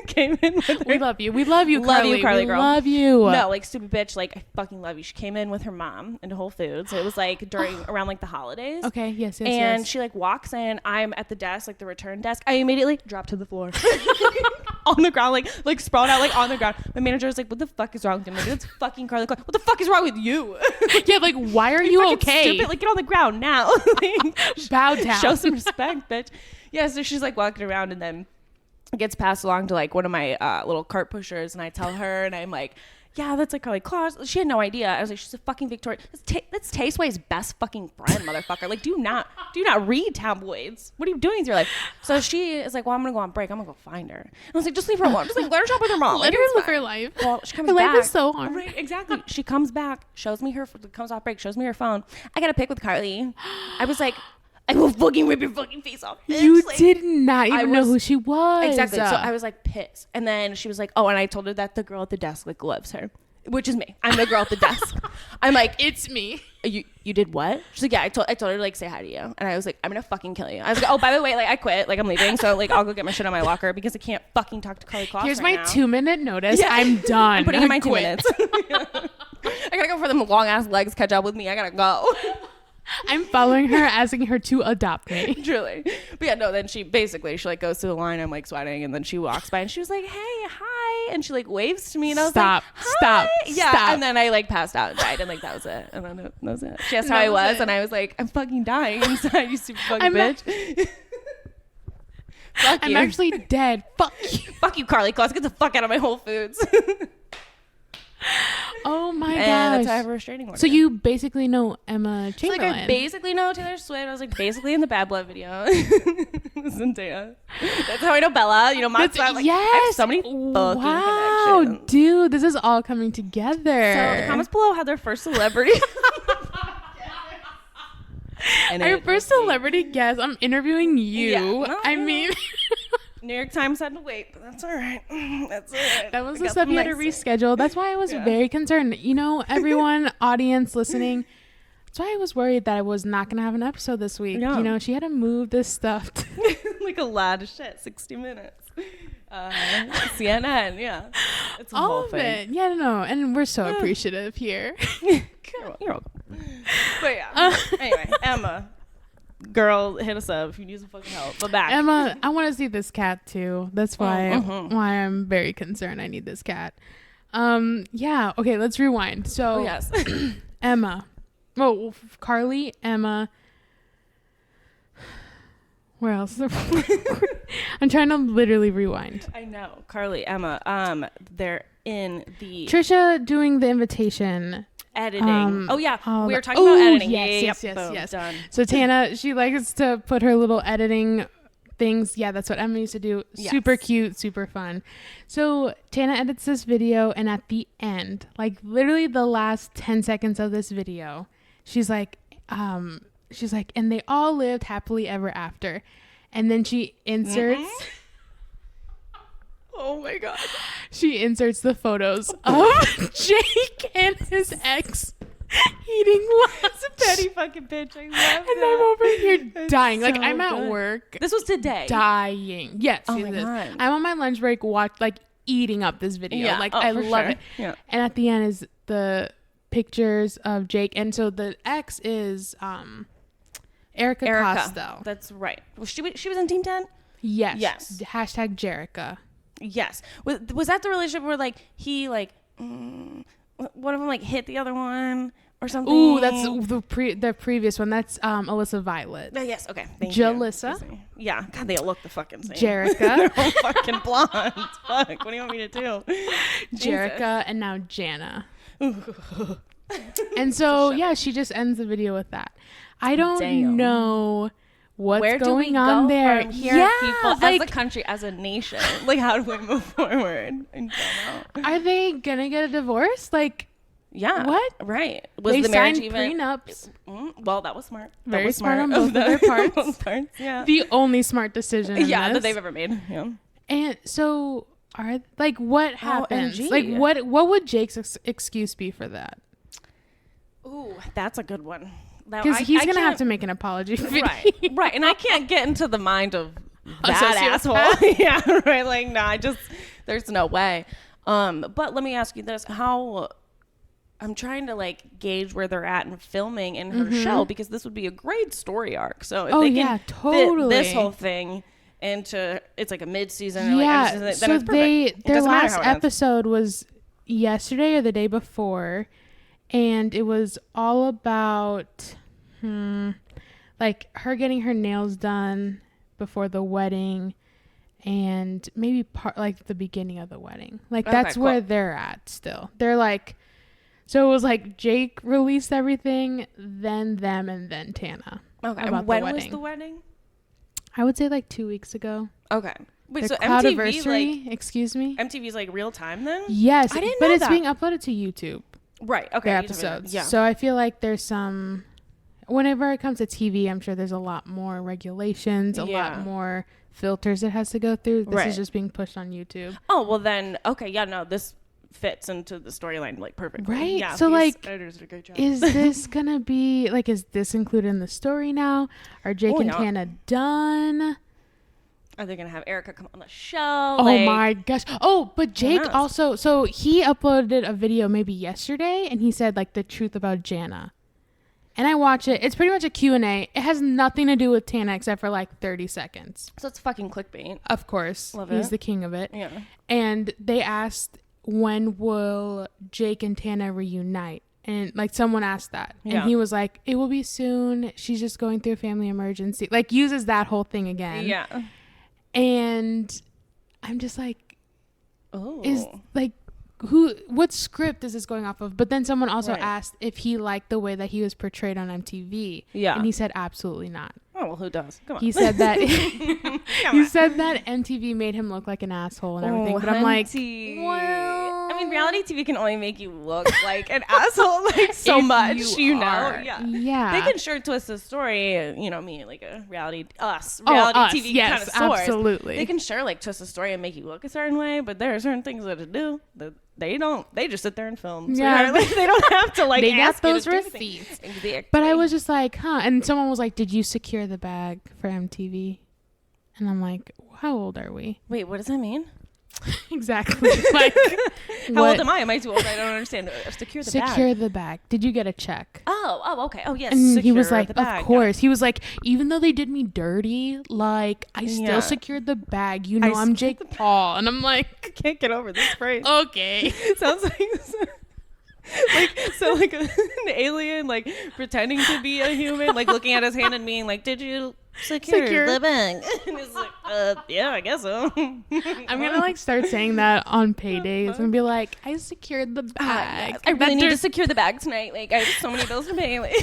came in with her. We love you. We love you, Karlie. Love you, Karlie girl. Love you. No, like, stupid bitch. Like, I fucking love you. She came in with her mom into Whole Foods. It was like around like the holidays. Okay. Yes. And she like walks in. I'm at the desk, like the return desk. I immediately drop to the floor. On the ground, like sprawled out, like on the ground. My manager was like, "What the fuck is wrong with him?" Like, that's fucking Karlie Kloss. What the fuck is wrong with you? Yeah, like, why are you okay? Stupid. Like, get on the ground now. Like, bow down. Show some respect, bitch. Yeah, so she's like walking around, and then it gets passed along to like one of my little cart pushers, and I tell her, and I'm like, yeah, that's like Carly Claus. She had no idea. I was like, she's a fucking Victoria. That's Tasteway's best fucking friend, motherfucker. Like, do you not read tabloids? What are you doing with your life? So she is like, well, I'm gonna go on break. I'm gonna go find her. And I was like, just leave her alone. Just like let her shop with her mom. Let her live her life. Well, she comes her back. Life is so hard. Right, exactly. She comes back, comes off break, shows me her phone. I got a pic with Carly. I was like, I will fucking rip your fucking face off. Bitch. You did not even know who she was. Exactly. So I was like pissed. And then she was like, oh, and I told her that the girl at the desk like loves her, which is me. I'm the girl at the desk. I'm like, it's me. You did what? She's like, yeah, I told her to like say hi to you. And I was like, I'm gonna fucking kill you. I was like, oh, by the way, like I quit. Like I'm leaving. So like I'll go get my shit on my locker because I can't fucking talk to Carly Claus. Here's right my now. 2-minute notice. Yeah. I'm done. I'm putting in my 2 minutes. I gotta go for them long ass legs catch up with me. I gotta go. I'm following her, asking her to adopt me. Truly. But yeah, no, then she like goes through the line. I'm like sweating, and then she walks by and she was like, hey, hi. And she like waves to me, and I was like, stop. Yeah. And then I like passed out and died, and like that was it. And then that was it. She asked how I was, and I was like, I'm fucking dying inside, you stupid fucking bitch. Fuck you. I'm actually dead. Fuck you. Fuck you, Carly Claus. Get the fuck out of my Whole Foods. Oh my gosh. And that's why I have a restraining order. So you basically know Emma Chamberlain. So like I basically know Taylor Swift. I was like basically in the Bad Blood video. Zendaya. That's how I know Bella. You know, my son. Like, yes. I have so many fucking connections. Dude, this is all coming together. So the comments below had their first celebrity. And our first celebrity guest. I'm interviewing you. Yeah, no, I mean. New York Times had to wait, but that's all right. That's all right. That was the stuff you had to reschedule. That's why I was very concerned. You know, everyone, audience listening, that's why I was worried that I was not going to have an episode this week. Yeah. You know, she had to move this stuff. Like a lot of shit. 60 Minutes. CNN, yeah. It's a all whole of thing. It. Yeah, no, and we're so appreciative here. You're welcome. But yeah. Anyway, Emma. Girl, hit us up if you need some fucking help. But back. Emma, I want to see this cat too. That's why I'm very concerned. I need this cat. Yeah. Okay, let's rewind. So yes. Emma. Well, Carly, Emma. Where else? I'm trying to literally rewind. I know. Carly, Emma. They're in the Trisha doing the invitation. Editing. We were talking about editing. Yes. Done. So Tana, she likes to put her little editing things. Yeah, that's what Emma used to do. Yes. Super cute, super fun. So Tana edits this video, and at the end, like literally the last 10 seconds of this video, she's like, and they all lived happily ever after. And then she inserts oh my god. She inserts the photos of Jake and his ex eating lunch. It's a petty fucking bitch. I love that. And I'm over here dying. Like, so I'm at good. work. This was today. Dying. Yes. Oh my god. I'm on my lunch break eating up this video. Yeah. Like, I love it. Yeah. And at the end is the pictures of Jake. And so the ex is Erica Costello. That's right. She was in Team 10? Yes. Hashtag Jerica. Yes. Was that the relationship where like he like one of them like hit the other one or something? Ooh, that's the previous one. That's Alyssa Violet. Yes. Okay. Thank Jalissa. You. Yeah. God, they all look the fucking same. Jerica. They're all fucking blonde. Fuck. What do you want me to do? Jerica and now Jana. And so yeah, she just ends the video with that. I don't know what's going on there. From here, people, like, as a country, as a nation, like how do we move forward? I don't know. Are they gonna get a divorce? Like, yeah, what? Right? Was they the marriage signed even prenups? Well, that was smart. Very that was smart on both of their parts. Yeah, the only smart decision. that they've ever made. Yeah. And so, what happens? OMG. Like, what would Jake's excuse be for that? Ooh, that's a good one. Because he's going to have to make an apology video. Right. And I can't get into the mind of that asshole. Yeah, right. Like, no, there's no way. But let me ask you this. I'm trying to like gauge where they're at in filming in her show, because this would be a great story arc. So if they can fit this whole thing into, it's like a mid-season. Yeah. Or like, so then it's perfect. Their last episode was yesterday or the day before. And it was all about, like her getting her nails done before the wedding, and maybe like the beginning of the wedding. Like that's cool. Where they're at still. They're like, so it was like Jake released everything, then them, and then Tana. Okay. And when was the wedding? I would say like 2 weeks ago. Okay. Wait, so MTV, like, excuse me? MTV's like real time then? Yes, I didn't know it's being uploaded to YouTube. Right. Okay. Their episodes. Yeah. So I feel like there's some. Whenever it comes to TV, I'm sure there's a lot more regulations, a lot more filters it has to go through. This is just being pushed on YouTube. Oh well, then okay, yeah, no, this fits into the storyline like perfectly. Right. Yeah. So like, editors did a great job. Is this gonna be like? Is this included in the story now? Are Jake and Tana done? Are they gonna have Erica come on the show? Oh my gosh! Oh, but Jake also. So he uploaded a video maybe yesterday, and he said like the truth about Jana. And I watch it. It's pretty much a Q&A. It has nothing to do with Tana except for like 30 seconds. So it's fucking clickbait. Of course. Love He's it. the king of it. Yeah. And they asked, when will Jake and Tana reunite? And like someone asked that. And he was like, it will be soon. She's just going through a family emergency. Like uses that whole thing again. Yeah. And I'm just like, oh. Is like, what script is this going off of? But then someone also asked if he liked the way that he was portrayed on MTV. Yeah. And he said absolutely not. Oh, well, who does? Come on. He said that said that MTV made him look like an asshole and everything. But I'm like, well, I mean, reality TV can only make you look like an asshole like so much, you know. Yeah. They can sure twist the story, you know, me like a reality TV kind of source. Absolutely. They can sure like twist the story and make you look a certain way, but there are certain things that it do that they don't. They just sit there and film. So yeah. like, they don't have to like they ask got those receipts. Exactly. But I was just like, huh. And someone was like, did you secure the bag for MTV? And I'm like, how old are we? Wait, what does that mean? Exactly. Like, how old am I? Am I too old? I don't understand. Secure the bag. Did you get a check? Oh, okay. Oh, yes. And he was like, of course. Yeah. He was like, even though they did me dirty, like, I still secured the bag. You know, I'm Jake Paul. And I'm like, I can't get over this phrase. Okay. Sounds like an alien, like, pretending to be a human, like, looking at his hand and being like, did you secure the bag? And he's like, yeah, I guess so. I'm gonna like start saying that on paydays and be like, I secured the bag. Yes. I really need to secure the bag tonight. Like, I have so many bills to pay. Like,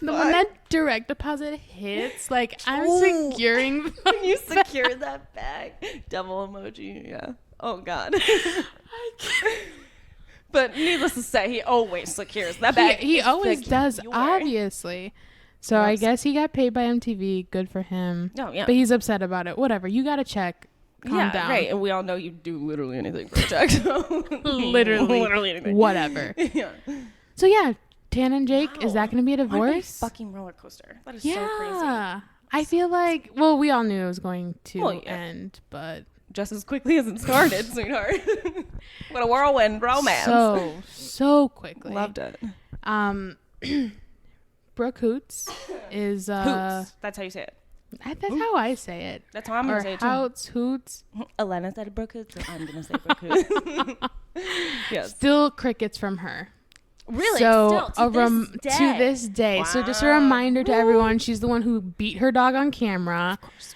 the one that direct deposit hits, like, I'm securing you secure that bag. Devil emoji, yeah. Oh God. But needless to say, he always secures that bag. He always does, obviously. So I guess he got paid by MTV. Good for him. Oh, yeah. But he's upset about it. Whatever. You got to check. Calm down. Right. And we all know you do literally anything for a check. So. literally anything. Whatever. Yeah. So yeah, Tana and Jake, is that going to be a divorce? Fucking roller coaster. That is so crazy. I feel like, well, we all knew it was going to end, but just as quickly as it started, sweetheart. What a whirlwind romance. So quickly. Loved it. Brooke Hoots is Hoots. That's how you say it. That's how I say it. That's how I'm gonna say it too. Hoots. Elena said Brooke Hoots, so I'm gonna say Brooke Hoots. Yes. Still crickets from her. Really? So Still, to this day. Wow. So just a reminder to everyone, she's the one who beat her dog on camera. Of course.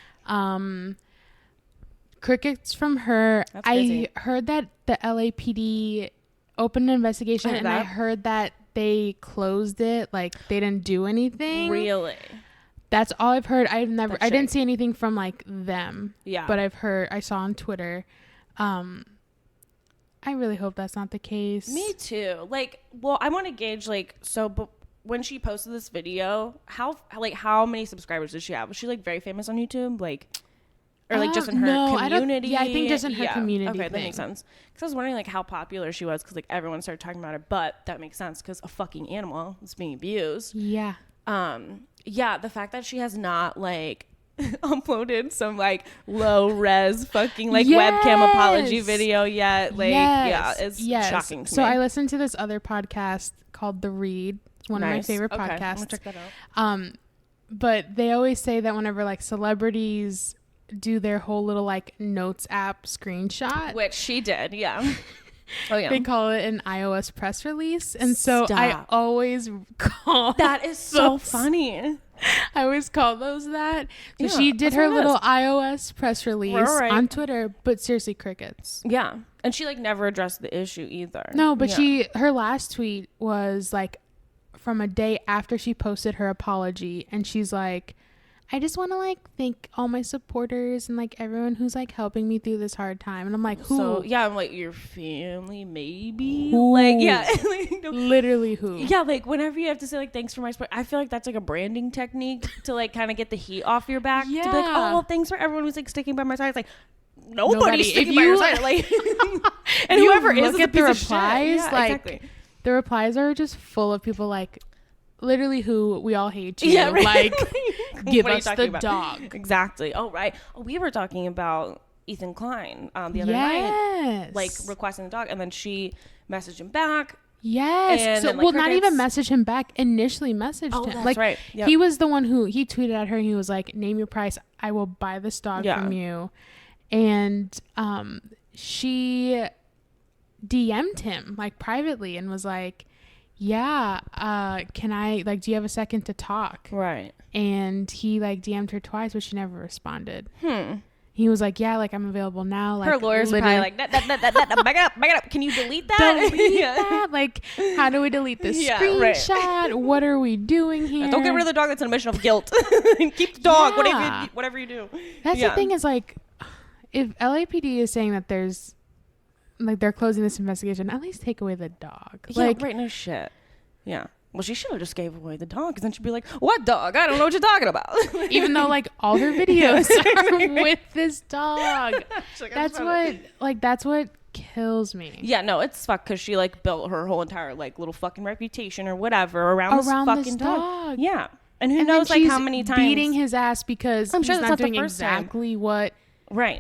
Crickets from her. That's crazy. I heard that the LAPD opened an investigation, and I heard that they closed it. Like, they didn't do anything. Really? That's all I've heard. I didn't see anything from like them. Yeah. But I saw on Twitter. I really hope that's not the case. Me too. Like, well, I want to gauge but when she posted this video, how many subscribers did she have? Was she like very famous on YouTube? Like, or like just in her community? I think just in her community. Okay, that makes sense. Because I was wondering like how popular she was, because like everyone started talking about it. But that makes sense because a fucking animal is being abused. Yeah. Yeah, the fact that she has not like uploaded some like low res fucking like webcam apology video yet, like it's shocking to me. So I listened to this other podcast called The Read. It's one of my favorite podcasts. I'm gonna check that out. But they always say that whenever like celebrities do their whole little like notes app screenshot, which she did, yeah. Oh yeah. They call it an iOS press release, and so I always call that is so funny. I always call those that. So she did her little iOS press release on Twitter, but seriously, crickets. Yeah. And she like never addressed the issue either. No, but her last tweet was like from a day after she posted her apology, and she's like, I just want to like thank all my supporters and like everyone who's like helping me through this hard time. And I'm like, who? So, yeah, I'm like, your family, maybe? Who? Like, yeah. Literally who? Yeah, like whenever you have to say like, thanks for my support, I feel like that's like a branding technique to like kind of get the heat off your back. Yeah. To be like, oh, well, thanks for everyone who's like sticking by my side. It's like, nobody's sticking by your side. Like, and whoever is at the replies, yeah, like, exactly. The replies are just full of people like, literally who we all hate you. Yeah, right. Like, give us the dog. Exactly. Oh, right. Oh, we were talking about Ethan Klein the other night, like requesting the dog, and then she messaged him back. Yes. And so, then, like, well, not even message him back. Initially messaged him. That's like, right. Yep. He was the one who he tweeted at her. And he was like, "Name your price. I will buy this dog from you." And she DM'd him like privately and was like, yeah, can I, like, do you have a second to talk? Right. And he like DM'd her twice, but she never responded. He was like, yeah, like, I'm available now. Like, her lawyers are probably like, back it up. Can you delete that? Delete that? Like, how do we delete this screenshot? Right. What are we doing here? Don't get rid of the dog. That's an admission of guilt. Keep the dog, whatever you do. That's the thing is, like, if LAPD is saying that there's, like, they're closing this investigation, at least take away the dog. Yeah, like, right, no shit. Yeah. Well, she should have just gave away the dog, because then she'd be like, what dog? I don't know what you're talking about. Even though, like, all her videos are with this dog. Like, that's what kills me. Yeah, no, it's fucked, because she, like, built her whole entire, like, little fucking reputation or whatever around this fucking dog. Yeah. And who knows, like, how many times. Beating his ass because I'm sure he's not doing exactly what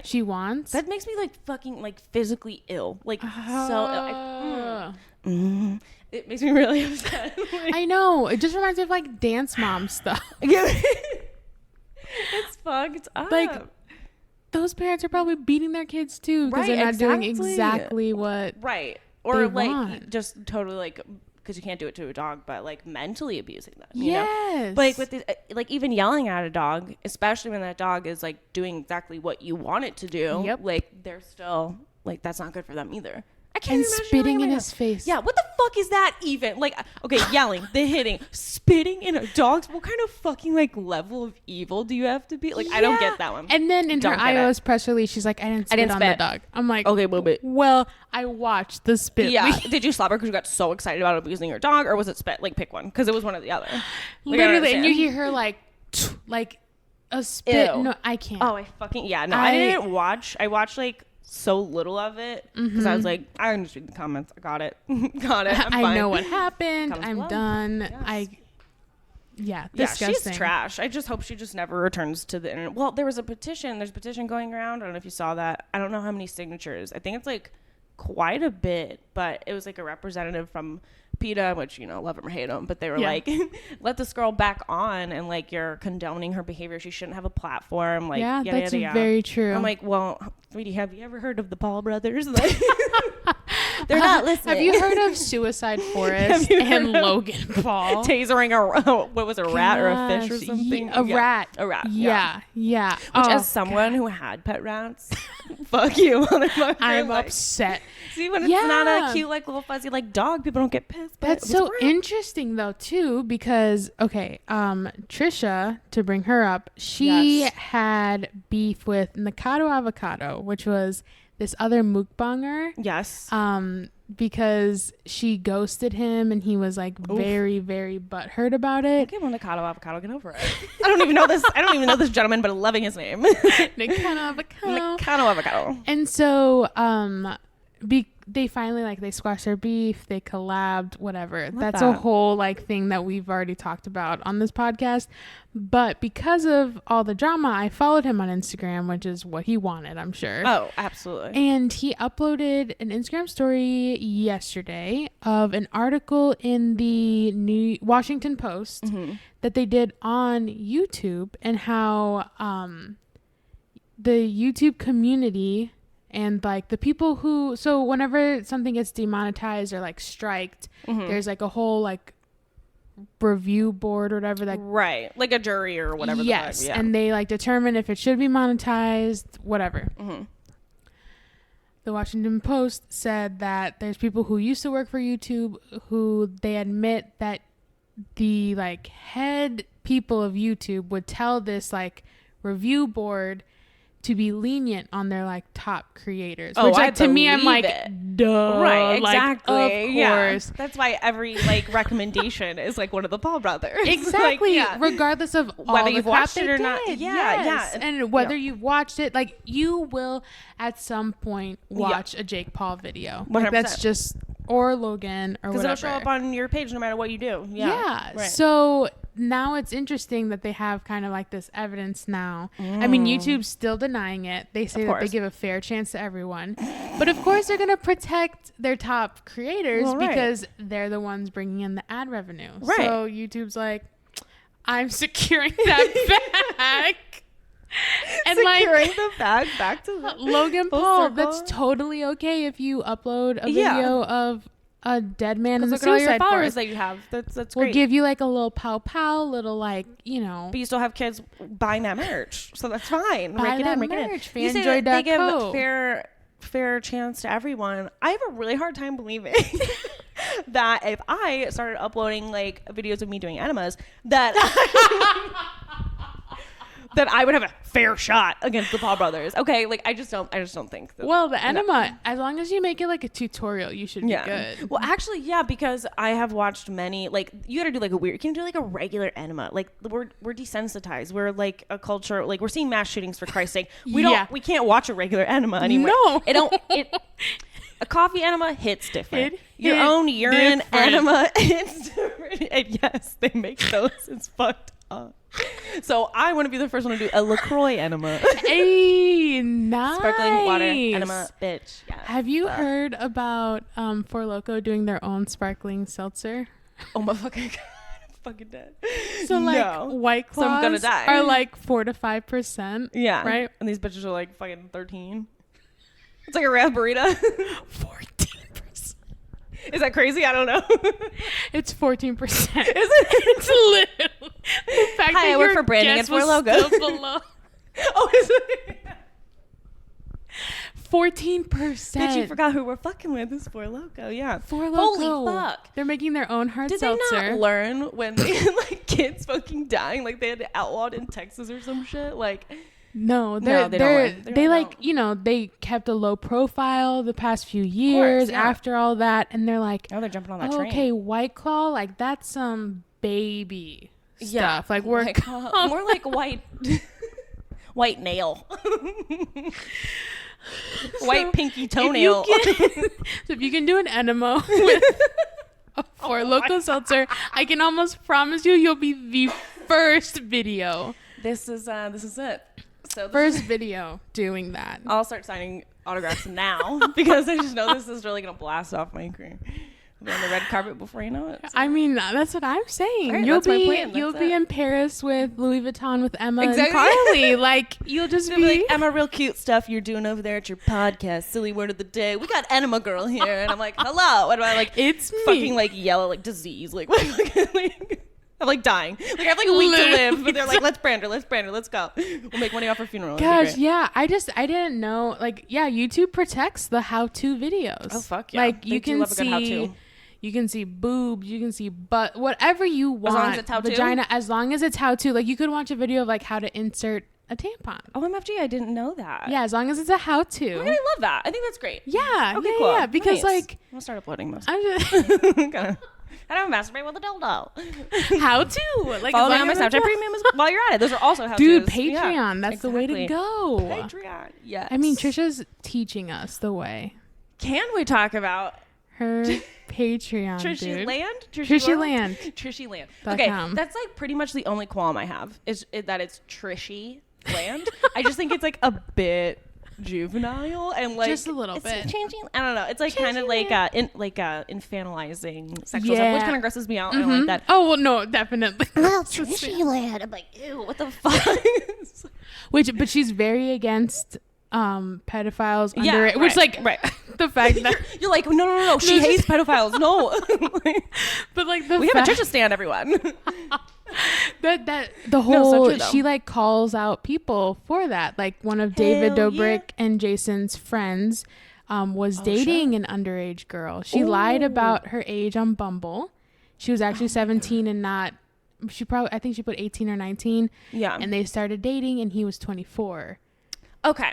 she wants. That makes me, like, fucking, like, physically ill. Like, so ill. It makes me really upset. Like, I know. It just reminds me of like Dance Mom stuff. It's fucked up. Like, those parents are probably beating their kids too because they're not doing exactly what or they like want. Just totally like, because you can't do it to a dog, but like mentally abusing them. Yes. You know? But like with the, like even yelling at a dog, especially when that dog is like doing exactly what you want it to do. Yep. Like they're still like, that's not good for them either. I can't and imagine spitting in his face. Yeah, what the fuck is that even? Like, okay, yelling, the hitting, spitting in a dog's. What kind of fucking like level of evil do you have to be? Like, I don't get that one. And then in her iOS press release, she's like, I didn't spit on the dog. I'm like, okay, well, I watched the spit. Yeah. Did you slap her because you got so excited about abusing your dog, or was it spit? Like, pick one, because it was one or the other. Like, literally, and you hear her like a spit. Ew. No, I can't. Oh, I didn't watch. I watched like so little of it because I was like, I can just read the comments. I got it. I'm fine. I know what happened. I'm done. Yes. Disgusting. She's trash. I just hope she just never returns to the internet. Well, there's a petition going around. I don't know if you saw that. I don't know how many signatures. I think it's like quite a bit, but it was like a representative from PETA, which, you know, love him or hate him, but they were like, let this girl back on, and like, you're condoning her behavior. She shouldn't have a platform. Like, that's very true. I'm like, well, sweetie, have you ever heard of the Paul brothers? Like, they're not listening. Have you heard of Suicide Forest and Logan Paul tasering a rat or a fish or something? A rat. Yeah. Which, as someone who had pet rats, fuck you, motherfucker. I'm upset. See, when it's not a cute, like, little fuzzy, like, dog, people don't get pissed. That's so interesting, though, too, because, okay, Trisha, to bring her up, she had beef with Nikado Avocado, which was this other mukbanger. Yes. Because she ghosted him, and he was, like, very, very butthurt about it. Okay, well, Nikado Avocado, get over it. I don't even know this gentleman, but I'm loving his name. Nikado Avocado. Nikado Avocado. And so, they finally, like, they squashed their beef, they collabed, whatever. That's a whole, like, thing that we've already talked about on this podcast. But because of all the drama, I followed him on Instagram, which is what he wanted, I'm sure. Oh, absolutely. And he uploaded an Instagram story yesterday of an article in the New Washington Post that they did on YouTube, and how the YouTube community and like the people who, so whenever something gets demonetized or like striked, there's like a whole like review board or whatever, like right, like a jury or whatever. Yes, and they like determine if it should be monetized, whatever. The Washington Post said that there's people who used to work for YouTube who they admit that the like head people of YouTube would tell this like review board to be lenient on their like top creators. Which like, to me, I'm like, duh. Right, exactly. Like, of course. Yeah. That's why every like recommendation is like one of the Paul brothers. Exactly. Like, regardless of whether all you've the crap watched it or not. Yes. And whether you've watched it, like you will at some point watch a Jake Paul video. Like, that's just, or Logan or whatever. Because it'll show up on your page no matter what you do. Yeah. Right. So now it's interesting that they have kind of like this evidence now. I mean, YouTube's still denying it. They say that they give a fair chance to everyone. But of course, they're going to protect their top creators because they're the ones bringing in the ad revenue. Right. So YouTube's like, I'm securing that back. And securing the bag back to Logan Paul, that's totally okay if you upload a video of a dead man in the suicide all your followers forest that you have. That's great. We'll give you like a little pow, little like, you know. But you still have kids buying that merch, so that's fine. Buy that merch. You say that they give fair chance to everyone. I have a really hard time believing that if I started uploading like videos of me doing enemas, that that I would have a fair shot against the Paul brothers. Okay, like I just don't think that. Well, the enema, as long as you make it like a tutorial, you should be good. Well, actually, yeah, because I have watched many, like you gotta do like you can do like a regular enema. Like we're desensitized. We're like a culture, like we're seeing mass shootings for Christ's sake. We can't watch a regular enema anymore. No. A coffee enema hits different. Your own urine enema hits different. And yes, they make those. It's fucked up. So I want to be the first one to do a LaCroix enema. Hey, nice. Sparkling water enema, bitch. Yes. Have you heard about Four Loko doing their own sparkling seltzer? Oh my fucking god, I'm fucking dead. So like White Claws so I'm gonna die. are like 4 to 5%. Yeah. Right? And these bitches are like fucking 13. It's like a raspberita. 14%. Is that crazy? I don't know. It's 14%. Is it? It's little. The fact Hi, I work for branding at Four Loko. Oh, is it? 14%. Bitch, you forgot who we're fucking with. Is Four Loko. Yeah. Four Loko. Holy fuck. They're making their own hard seltzer. Did they not learn when they had like kids fucking dying? Like they had outlawed in Texas or some shit? Like... No, they like, you know, they kept a low profile the past few years after all that. And they're like, oh, they're jumping on that train. Okay, White Claw, like that's some baby stuff. Like we're more like white nail. White pinky toenail. So if you can do an enema with a Four Loko seltzer, I can almost promise you'll be the first video. This is it. So first video doing that. I'll start signing autographs now because I just know this is really gonna blast off my career. I'll be on the red carpet before you know it. So. I mean, that's what I'm saying. Right, you'll be in Paris with Louis Vuitton with Emma and Carly. Like you'll just be like, Emma, real cute stuff you're doing over there at your podcast. Silly word of the day. We got Enema Girl here, and I'm like, hello. And I like it's fucking like yell like disease like. I'm like dying. Like I have like a week to live, but they're like, let's brand her, let's go. We'll make money off her funeral. Gosh, yeah. I didn't know. Like, yeah, YouTube protects the how-to videos. Oh fuck yeah. Like you can see boobs, you can see butt, whatever you want. As long as it's how-to. Vagina, as long as it's how-to. Like you could watch a video of like how to insert a tampon. OMFG, I didn't know that. Yeah, as long as it's a how-to. I really love that. I think that's great. Yeah, okay, cool. Yeah. Because like, I'm gonna start uploading those. I'm just. I don't masturbate with a dildo. How to? Like follow me on my Snapchat Premium while you're at it. Those are also how to. Dude, Patreon. That's exactly. The way to go. Patreon. Yes. I mean, Trisha's teaching us the way. Can we talk about her Patreon? Trishy Land? Trishy Land. Trishy Land. Okay, that's like pretty much the only qualm I have is that it's Trishy Land. I just think it's like a bit juvenile and like just a little bit changing. I don't know. It's like kind of like infantilizing sexual stuff, which kind of grosses me out. Mm-hmm. I don't like that. Oh well, no, definitely. Well, Trishy Land. I'm like, ew, what the fuck? But she's very against pedophiles under it, which the fact that you're like, no, she hates pedophiles. No. But like we have a Trisha stand, everyone. that the whole she like calls out people for that. Like one of David Dobrik and Jason's friends was dating an underage girl. She lied about her age on Bumble. She was actually 17 and not. I think she put 18 or 19. Yeah. And they started dating and he was 24. Okay.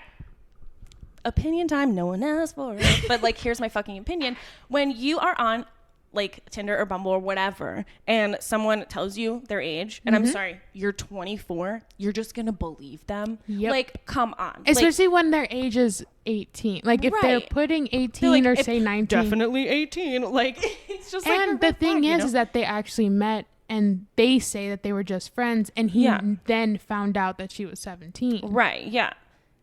Opinion time. No one asked for it. But like, here's my fucking opinion. When you are on like Tinder or Bumble or whatever, and someone tells you their age, and I'm sorry, you're 24, you're just gonna believe them. Yep. Like, come on. Especially when their age is 18. Like, if they're putting 18 like, or say 19. Definitely 18. Like, it's just like. And the thing is that they actually met, and they say that they were just friends, and he then found out that she was 17. Right, yeah.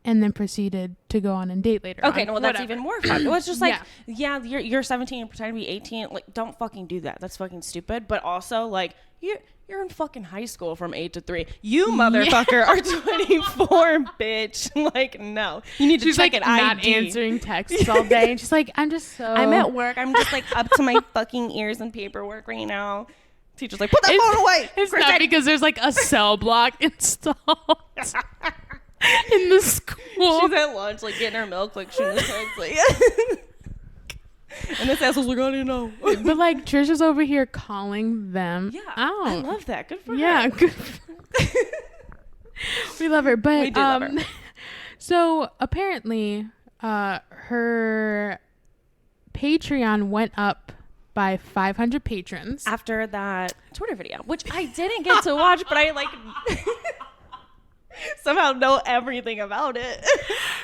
And then proceeded to go on and date later. Okay, no, that's even more fun. It was just like, you're 17 and pretend to be 18. Like, don't fucking do that. That's fucking stupid. But also, like, you're in fucking high school from 8 to 3. You motherfucker are 24, bitch. Like, no. You need to check it. Not answering texts all day. And she's like, I'm at work. I'm just like up to my fucking ears in paperwork right now. Teacher's like, put that phone away. It's not because there's like a cell block installed. In the school. She's at lunch, like, getting her milk, like, shooting the text, like, and this asshole's like, I didn't know. But, like, Trisha's over here calling them out. I love that. Good for her. Yeah, good for her. We love her. But, we do love her. So, apparently, her Patreon went up by 500 patrons. After that Twitter video, which I didn't get to watch, but I, like... somehow know everything about it.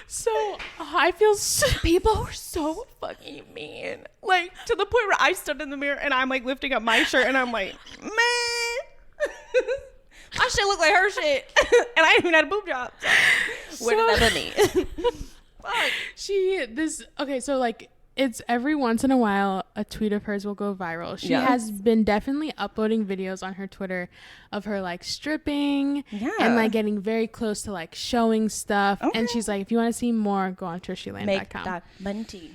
So I feel people are so fucking mean, like to the point where I stood in the mirror and I'm like lifting up my shirt and I'm like, man, my shit look like her shit. And I didn't even have a boob job, so where did that put me? Fuck. So like it's every once in a while a tweet of hers will go viral. She has been definitely uploading videos on her Twitter of her like stripping and like getting very close to like showing stuff. Okay. And she's like, if you want to see more, go on TrishaLand.com. Make that money.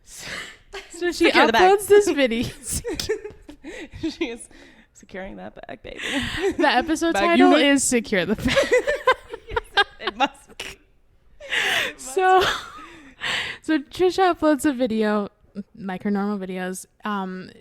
So she uploads this video. She is securing that bag, baby. The episode title is Secure the Bag. It must be. So Trisha uploads a video like her normal videos.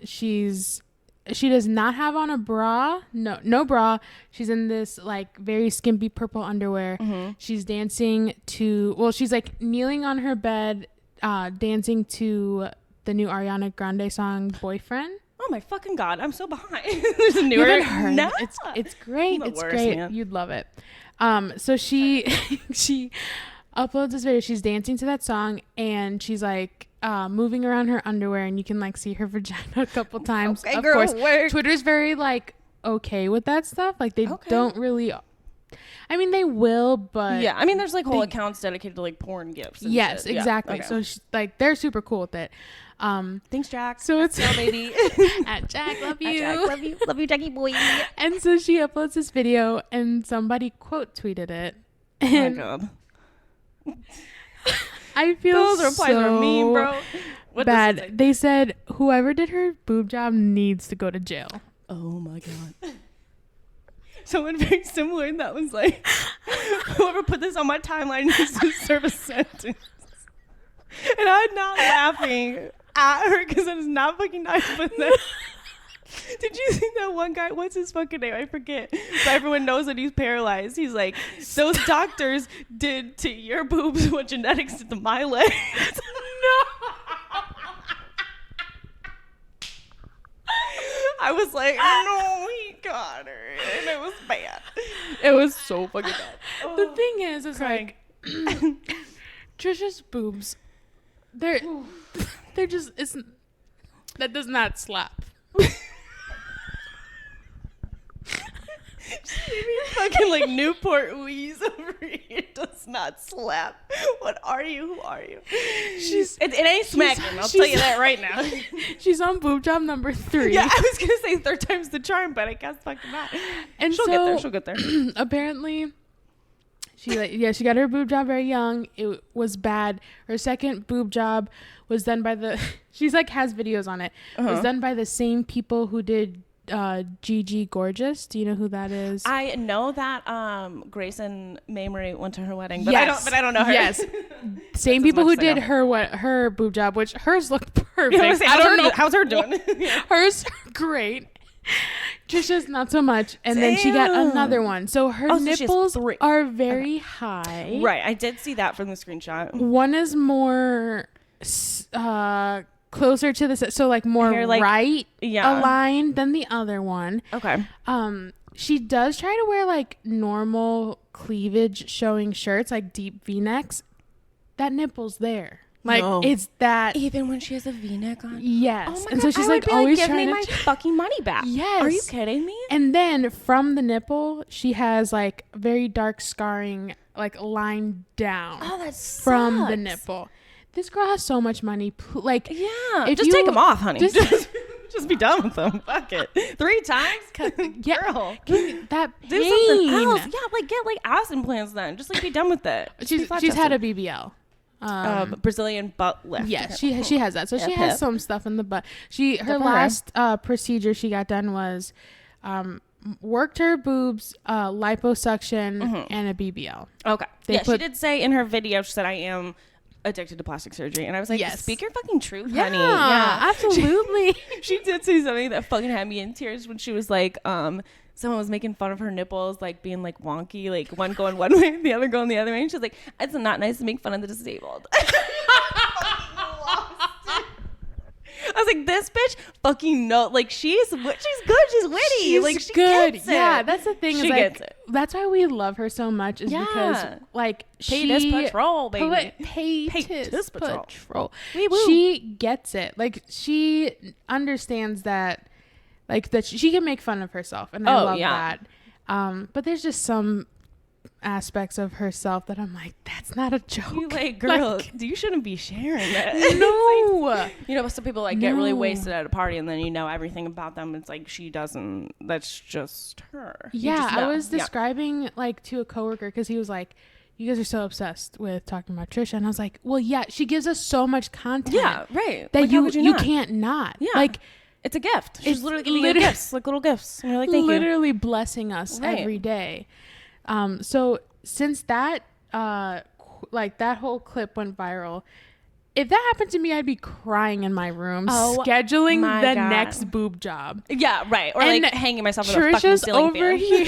She does not have on a bra. No bra. She's in this like very skimpy purple underwear. Mm-hmm. She's dancing to, she's like kneeling on her bed, dancing to the new Ariana Grande song Boyfriend. Oh my fucking God, I'm so behind. There's a newer. You haven't heard? No. It's great. It's great. Man. You'd love it. So she uploads this video. She's dancing to that song and she's like moving around her underwear and you can like see her vagina a couple times. Okay, of girl, course, work. Twitter's very like okay with that stuff. Like they don't really. I mean, they will, but yeah. I mean, there's like whole accounts dedicated to like porn gifs. And yes, shit. exactly. Yeah. So Okay. like they're super cool with it. Thanks, Jack. So it's baby. At Jack, love you. At Jack, love you, Jackie boy. And so she uploads this video, and somebody quote tweeted it. And oh my God. I feel those replies were mean, bro. What bad. They said whoever did her boob job needs to go to jail. Oh my God. Someone very similar, and that was like, whoever put this on my timeline needs to serve a sentence. And I'm not laughing at her because it is not fucking nice. But then, did you see that one guy? What's his fucking name? I forget. But everyone knows that he's paralyzed. He's like, those doctors did to your boobs what genetics did to my legs. No. I was like, no, he got her. And it was bad. It was so fucking bad. Oh, the thing is like, Trisha's boobs, they're just, that does not slap. Fucking like Newport wheeze over here does not slap. What are you? Who are you? It ain't smacking. I'll tell you that right now. She's on boob job number 3. Yeah, I was gonna say 3rd time's the charm, but I guess fucking not. And she'll get there. Apparently, She got her boob job very young. It was bad. Her second boob job was done by she's like has videos on it. It was done by the same people who did Gigi Gorgeous. Do you know who that is? I know that Grace and Mamrie went to her wedding, but I don't know her. Yes. Same people who did her boob job, which hers looked perfect. I don't know. How's her doing? Hers great. Trisha's not so much. And then she got another one. So her nipples are very high. Right. I did see that from the screenshot. One is more closer to the so like more right aligned than the other one. Okay. She does try to wear like normal cleavage showing shirts, like deep V-necks. That nipple's there. Like it's that even when she has a V-neck on. Yes. Oh my and God, so she's like always give trying me my fucking money back. Yes. Are you kidding me? And then from the nipple, she has like very dark scarring, like line down. Oh, that's from the nipple. This girl has so much money. Like, yeah, just take them off, honey. Just be done with them. Fuck it. 3 times, yeah, girl. That pain. Do something else. Yeah, like get like ass implants then. Just like be done with it. She's had a BBL. Brazilian butt lift. Yeah, she has that. So she has some stuff in the butt. Her last procedure she got done was worked her boobs, liposuction, and a BBL. Okay. She did say in her video, she said, I am addicted to plastic surgery. And I was like, speak your fucking truth, honey. Yeah, absolutely. She did say something that fucking had me in tears when she was like, someone was making fun of her nipples, like being like wonky, like one going one way, the other going the other way. And she's like, it's not nice to make fun of the disabled. I was like, this bitch fucking like she's good, she's witty, she's like she good. Gets it. Yeah, that's the thing. She gets it. That's why we love her so much. Is because like Paytas patrol, baby. Paytas patrol. Wee-woo. She gets it. Like she understands that. Like that she can make fun of herself, and I love that. But there's just some aspects of herself that I'm like, that's not a joke. You like, girl, you shouldn't be sharing that. No. You know, some people like get really wasted at a party, and then you know everything about them. It's like she doesn't. That's just her. Yeah, I was describing like to a coworker because he was like, you guys are so obsessed with talking about Trisha, and I was like, well, yeah, she gives us so much content. Yeah, right. That like, you can't not. Yeah. Like. It's a gift. She's literally giving you gifts, like little gifts. And you're like, thank you. Literally blessing us every day. So since that, like that whole clip went viral, if that happened to me, I'd be crying in my room, scheduling the next boob job. Yeah, right. Or and like hanging myself with a fucking ceiling fan. Here.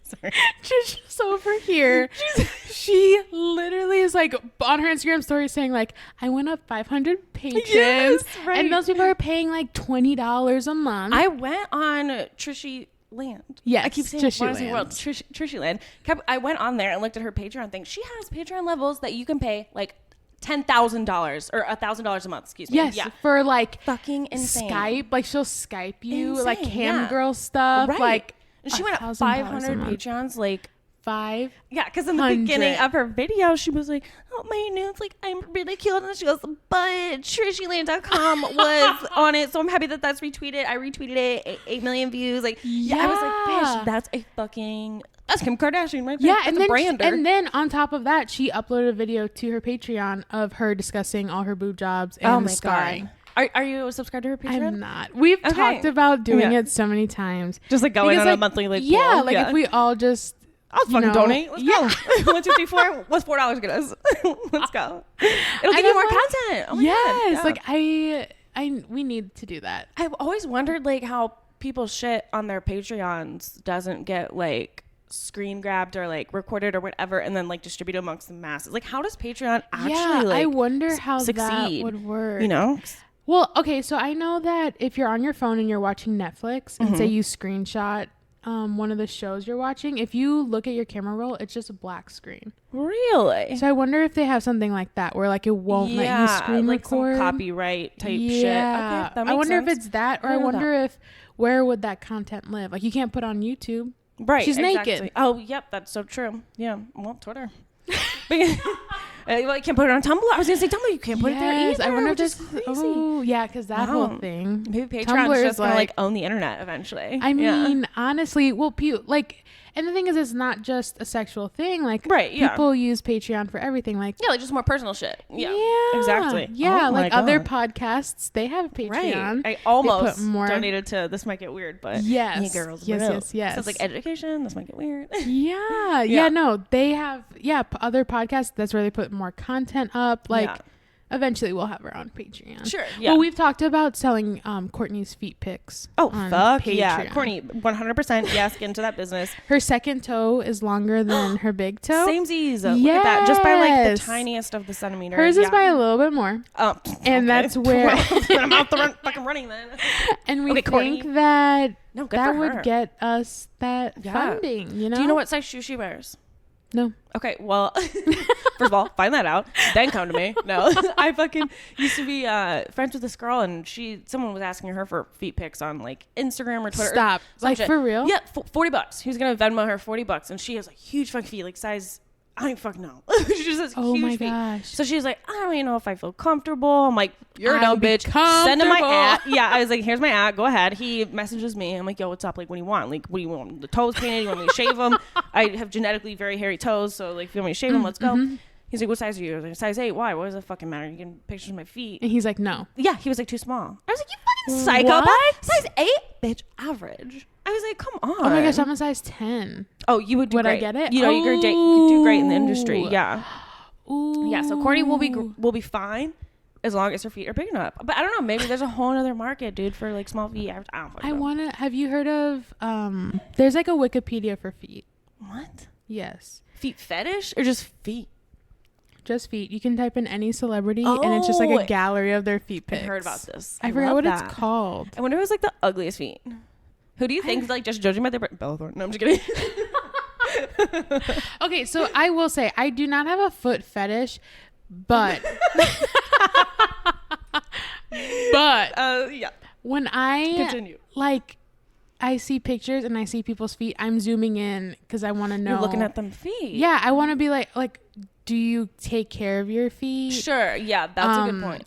Sorry. Trisha's over here. She literally is like on her Instagram story saying like, I went up 500 patrons. Yes, right. And those people are paying like $20 a month. I went on Trishy Land. Yes, I keep saying Trishy Land. I went on there and looked at her Patreon thing. She has Patreon levels that you can pay like $10,000 or $1,000 a month. Excuse me. Yes, for like fucking insane. Skype. Like she'll Skype you like cam girl stuff. Right. Like she went up 500 Patreons. Like 5. Yeah, because in the beginning of her video, she was like, oh, my nudes, like, I'm really cute. And then she goes, but TrishyLand.com was on it. So I'm happy that that's retweeted. I retweeted it. 8 million views. Like, yeah. I was like, bitch, that's Kim Kardashian right there. Yeah, that's and then brander. And then on top of that, she uploaded a video to her Patreon of her discussing all her boob jobs and the scarring. Are you subscribed to her Patreon? I'm not. We've talked about doing it so many times. Just like going on a monthly like yeah, like if we all just I'll fucking donate. Let's go. 1, 2, 3, 4. What's $4 get us? Let's go. It'll give you more content. Oh my God. Yes. Like we need to do that. I've always wondered like how people shit on their Patreons doesn't get like screen grabbed or like recorded or whatever and then like distributed amongst the masses. Like how does Patreon actually like I wonder how succeed? That would work. You know? Well, okay, so I know that if you're on your phone and you're watching Netflix and say you screenshot one of the shows you're watching, if you look at your camera roll, it's just a black screen. Really? So I wonder if they have something like that where like it won't let you screen like record. Some copyright type shit. Okay, that makes I wonder sense. if it's that, or I wonder if where would that content live? Like you can't put on YouTube. Right. She's naked. Oh, yep, that's so true. Yeah. Well, Twitter. Well, you can't put it on Tumblr. I was gonna say Tumblr. You can't put it there either. I wonder if this. Oh, yeah, because that whole thing. Maybe Patreon's just gonna like own the internet eventually. I mean, honestly, well, like, And the thing is, it's not just a sexual thing. Like, yeah. People use Patreon for everything. Like, yeah, like just more personal shit. Yeah. Exactly. Yeah, like other podcasts, they have Patreon. Right. I almost donated to This Might Get Weird, but yes, girls, yes. So it's like education. This might get weird. Yeah. No, they have other podcasts. That's where they put more content up. Like. Yeah. Eventually, we'll have her on Patreon. Sure. Yeah. Well, we've talked about selling Courtney's feet pics. Oh, fuck Patreon. Yeah. Courtney, 100%. Yes, get into that business. Her second toe is longer than her big toe. Samesies. Look at that. Just by like the tiniest of the centimeter. Hers is by a little bit more. Oh. And that's where. I'm out the fucking running then. And we think that would get us that funding, you know? Do you know what size shoe she wears? No. Okay, well, first of all, find that out, then come to me. No, I fucking used to be friends with this girl, and someone was asking her for feet pics on like Instagram or Twitter. Stop. Like shit. For real? Yeah, $40. He was gonna Venmo her $40, and she has like huge fucking feet, like size. I don't even fucking know. She just has huge feet. Gosh. So she's like, I don't even know if I feel comfortable. I'm like, you're a dumb bitch. Send him my ad. Yeah, I was like, here's my ad. Go ahead. He messages me. I'm like, yo, what's up? Like, what do you want? Like, what do you want? The toes painted? You want me to shave them? I have genetically very hairy toes, so like, if you want me to shave them, let's go. He's like, what size are you? I was like, size 8. Why? What does it fucking matter? You can pictures of my feet. And he's like, no. Yeah, he was like, too small. I was like, you fucking psychopath. What? Size 8? Bitch, average. I was like, come on. Oh my gosh, I'm a size 10. Oh, you would do great. I get it? You know, you could do great in the industry. Yeah. Ooh. Yeah, so Courtney will be fine as long as her feet are big enough. But I don't know, maybe there's a whole other market, dude, for like small feet. Have you heard of, there's like a Wikipedia for feet. What? Yes. Feet fetish or just feet? Just feet. You can type in any celebrity and it's just like a gallery of their feet pics. I heard about this. I forgot what it's called. I wonder who's like the ugliest feet. Who do you think is like just judging by their Bella Thorne? No, I'm just kidding. Okay, so I will say I do not have a foot fetish, but yeah. When I continue, like I see pictures and I see people's feet, I'm zooming in because I want to know. You're looking at them feet. Yeah, I want to be like, do you take care of your feet? Sure. Yeah, that's a good point.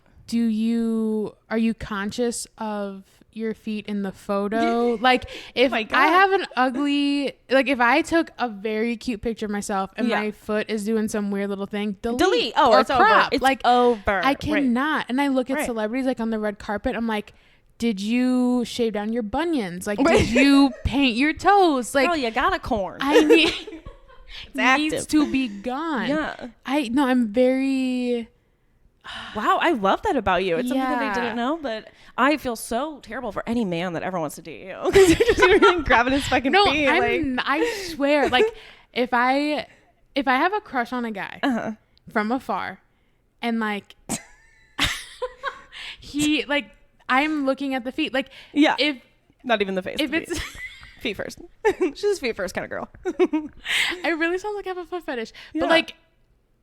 Are you conscious of your feet in the photo? Like if I have an ugly, like if I took a very cute picture of myself and my foot is doing some weird little thing, delete. Oh, or it's crop. Over. It's like over. I cannot. Right. And I look at celebrities like on the red carpet. I'm like, did you shave down your bunions? Like, did you paint your toes? Like, girl, you got a corn. I mean, it needs to be gone. Yeah. I'm very. Wow, I love that about you. It's something that I didn't know, but I feel so terrible for any man that ever wants to date you because you're just really grabbing his fucking feet. No, I swear, like if I have a crush on a guy from afar, and like he like I'm looking at the feet, like if not even the face, if it's feet first, she's a feet first kind of girl. I really sound like I have a foot fetish, but like.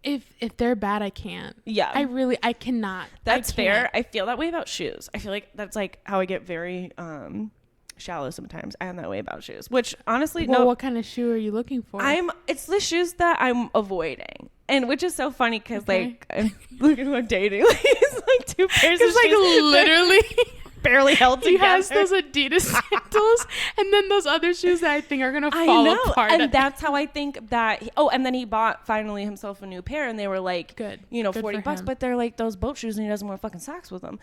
If they're bad, I can't. Yeah. I cannot. That's fair. I feel that way about shoes. I feel like that's like how I get very shallow sometimes. I am that way about shoes. Which honestly, well, what kind of shoe are you looking for? It's the shoes that I'm avoiding. And which is so funny because like I'm looking who I'm dating. Like, it's like 2 pairs of shoes. Like literally barely held together. He has those Adidas sandals and then those other shoes that I think are gonna fall apart. And that's how I think that. And then he bought finally himself a new pair, and they were like, good, $40, but they're like those boat shoes, and he doesn't wear fucking socks with them.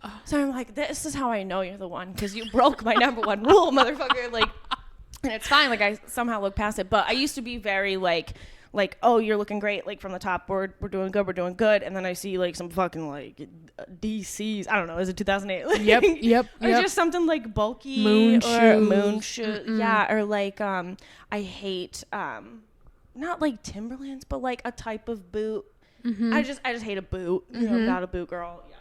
Oh. So I'm like, this is how I know you're the one because you broke my number one rule, motherfucker. Like, and it's fine. Like I somehow look past it, but I used to be very like, oh, you're looking great, like from the top, we're doing good, and then I see like some fucking like DCs, I don't know, is it 2008? Like, yep or just something like bulky moon shoes, yeah, or like I hate not like Timberlands, but like a type of boot. I just hate a boot. I'm not a boot girl. Yeah,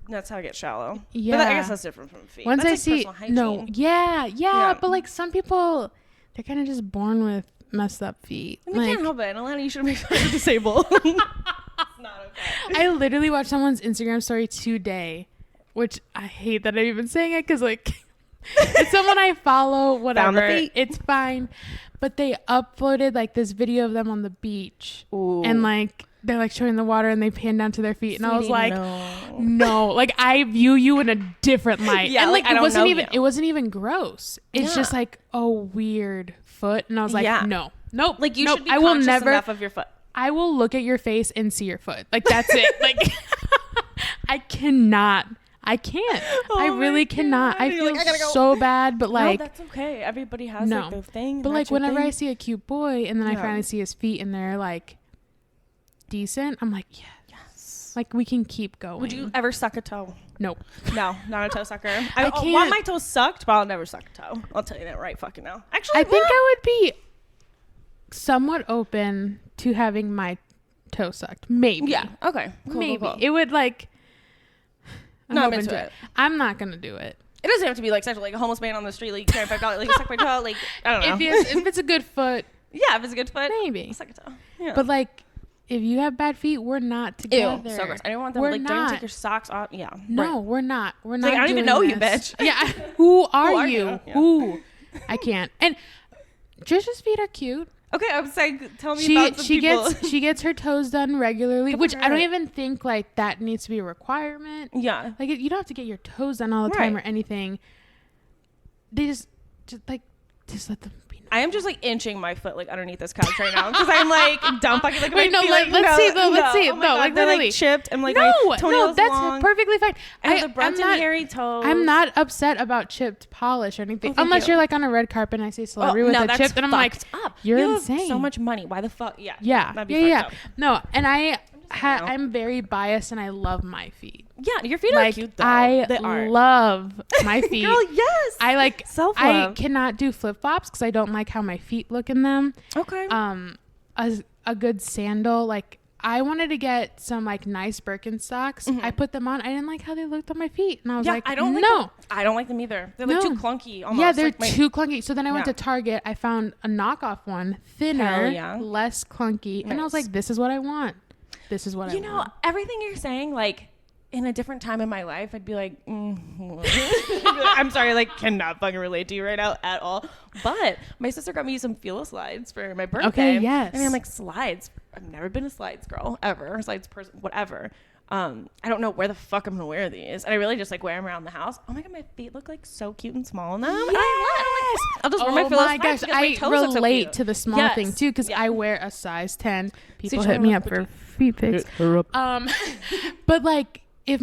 that's how I get shallow. Yeah, but I guess that's different from feet. Once that's I like see yeah, but like some people, they're kind of just born with messed up feet. I mean, can't help it. Elena, you should make fun of disabled. It's not okay. I literally watched someone's Instagram story today, which I hate that I'm even saying it because like It's someone I follow, whatever. feet. It's fine. But they uploaded like this video of them on the beach. Ooh. And like they're like showing the water and they pan down to their feet. And I was like, no. no, like I view you in a different light. Yeah, and like I don't know you. it wasn't even gross. It's just like a weird foot. And I was like, no, nope. Like you should be I will conscious never enough of your foot. I will look at your face and see your foot. Like that's it. Like I can't. I really cannot. I feel I gotta go. so bad, but like no, that's okay. Everybody has like their thing. But like whenever I see a cute boy and then I Yeah. finally see his feet and they're like decent, I'm like, yes. Like we can keep going. Would you ever suck a toe? Nope. No, not a toe sucker. I I can't. want my toes sucked, but I'll never suck a toe. I'll tell you that right fucking now. Actually, I think I would be somewhat open to having my toe sucked. Maybe. Yeah. Okay. Cool, Maybe. Cool. It would like No, I'm open into to it. I'm not gonna do it. It doesn't have to be like sexual, like a homeless man on the street, like $5, like suck my toe, like I don't know. If it's a good foot, yeah, if it's a good foot, maybe. suck a toe. Yeah. But like, if you have bad feet, we're not together. Ew, so gross. I don't want them We're like don't not. take your socks off. Yeah. No, right. we're not. We're It's not. like, I don't even doing know you, this. bitch. Yeah. Who are you? Yeah. Who? I can't. And Trisha's feet are cute. Okay, I was like, tell me about some people. She gets her toes done regularly, Good which for I don't her. even think like that needs to be a requirement. Yeah. Like you don't have to get your toes done all the time or anything. They just let them be. I am just like inching my foot like underneath this couch right now because I'm like don't fucking look at Wait, my no, feet. let's see though. Let's see. Oh my No, God, like they're literally like chipped. I'm like my toenails that's long. perfectly fine. I have the Brunton I'm not, hairy toes. I'm not upset about chipped polish or anything, Oh, unless you. you're like on a red carpet and I see a celebrity with a chip, and I'm like, up. you're you insane. Have so much money. Why the fuck? Yeah. Yeah, That'd be yeah. fucked up. No, and saying. I'm very biased and I love my feet. Yeah, your feet are Like cute though. I They are. love my feet. Girl, yes. I like self-love. I cannot do flip flops because I don't like how my feet look in them. Okay. A good sandal, like I wanted to get some like nice Birkenstocks. Mm-hmm. I put them on. I didn't like how they looked on my feet, and I was like, I don't like no. them. I don't like them either. They're like too clunky. Almost. Yeah, they're like too clunky. So then I went to Target. I found a knockoff one, thinner, less clunky, and I was like, this is what I want. This is what I want. You know, everything you're saying, like, in a different time in my life, I'd be like, I'm sorry, like, cannot fucking relate to you right now at all. But my sister got me some Fila slides for my birthday. Okay, yes. And I'm like, slides? I've never been a slides girl, ever. Slides person, whatever. I don't know where the fuck I'm gonna wear these. And I really just like wear them around the house. Oh my God, my feet look like so cute and small in them. Yes! I'll just wear my Fila slides gosh, because my I toes look so relate cute. to the small thing too because I wear a size 10. People hit me up for feet pics. But like if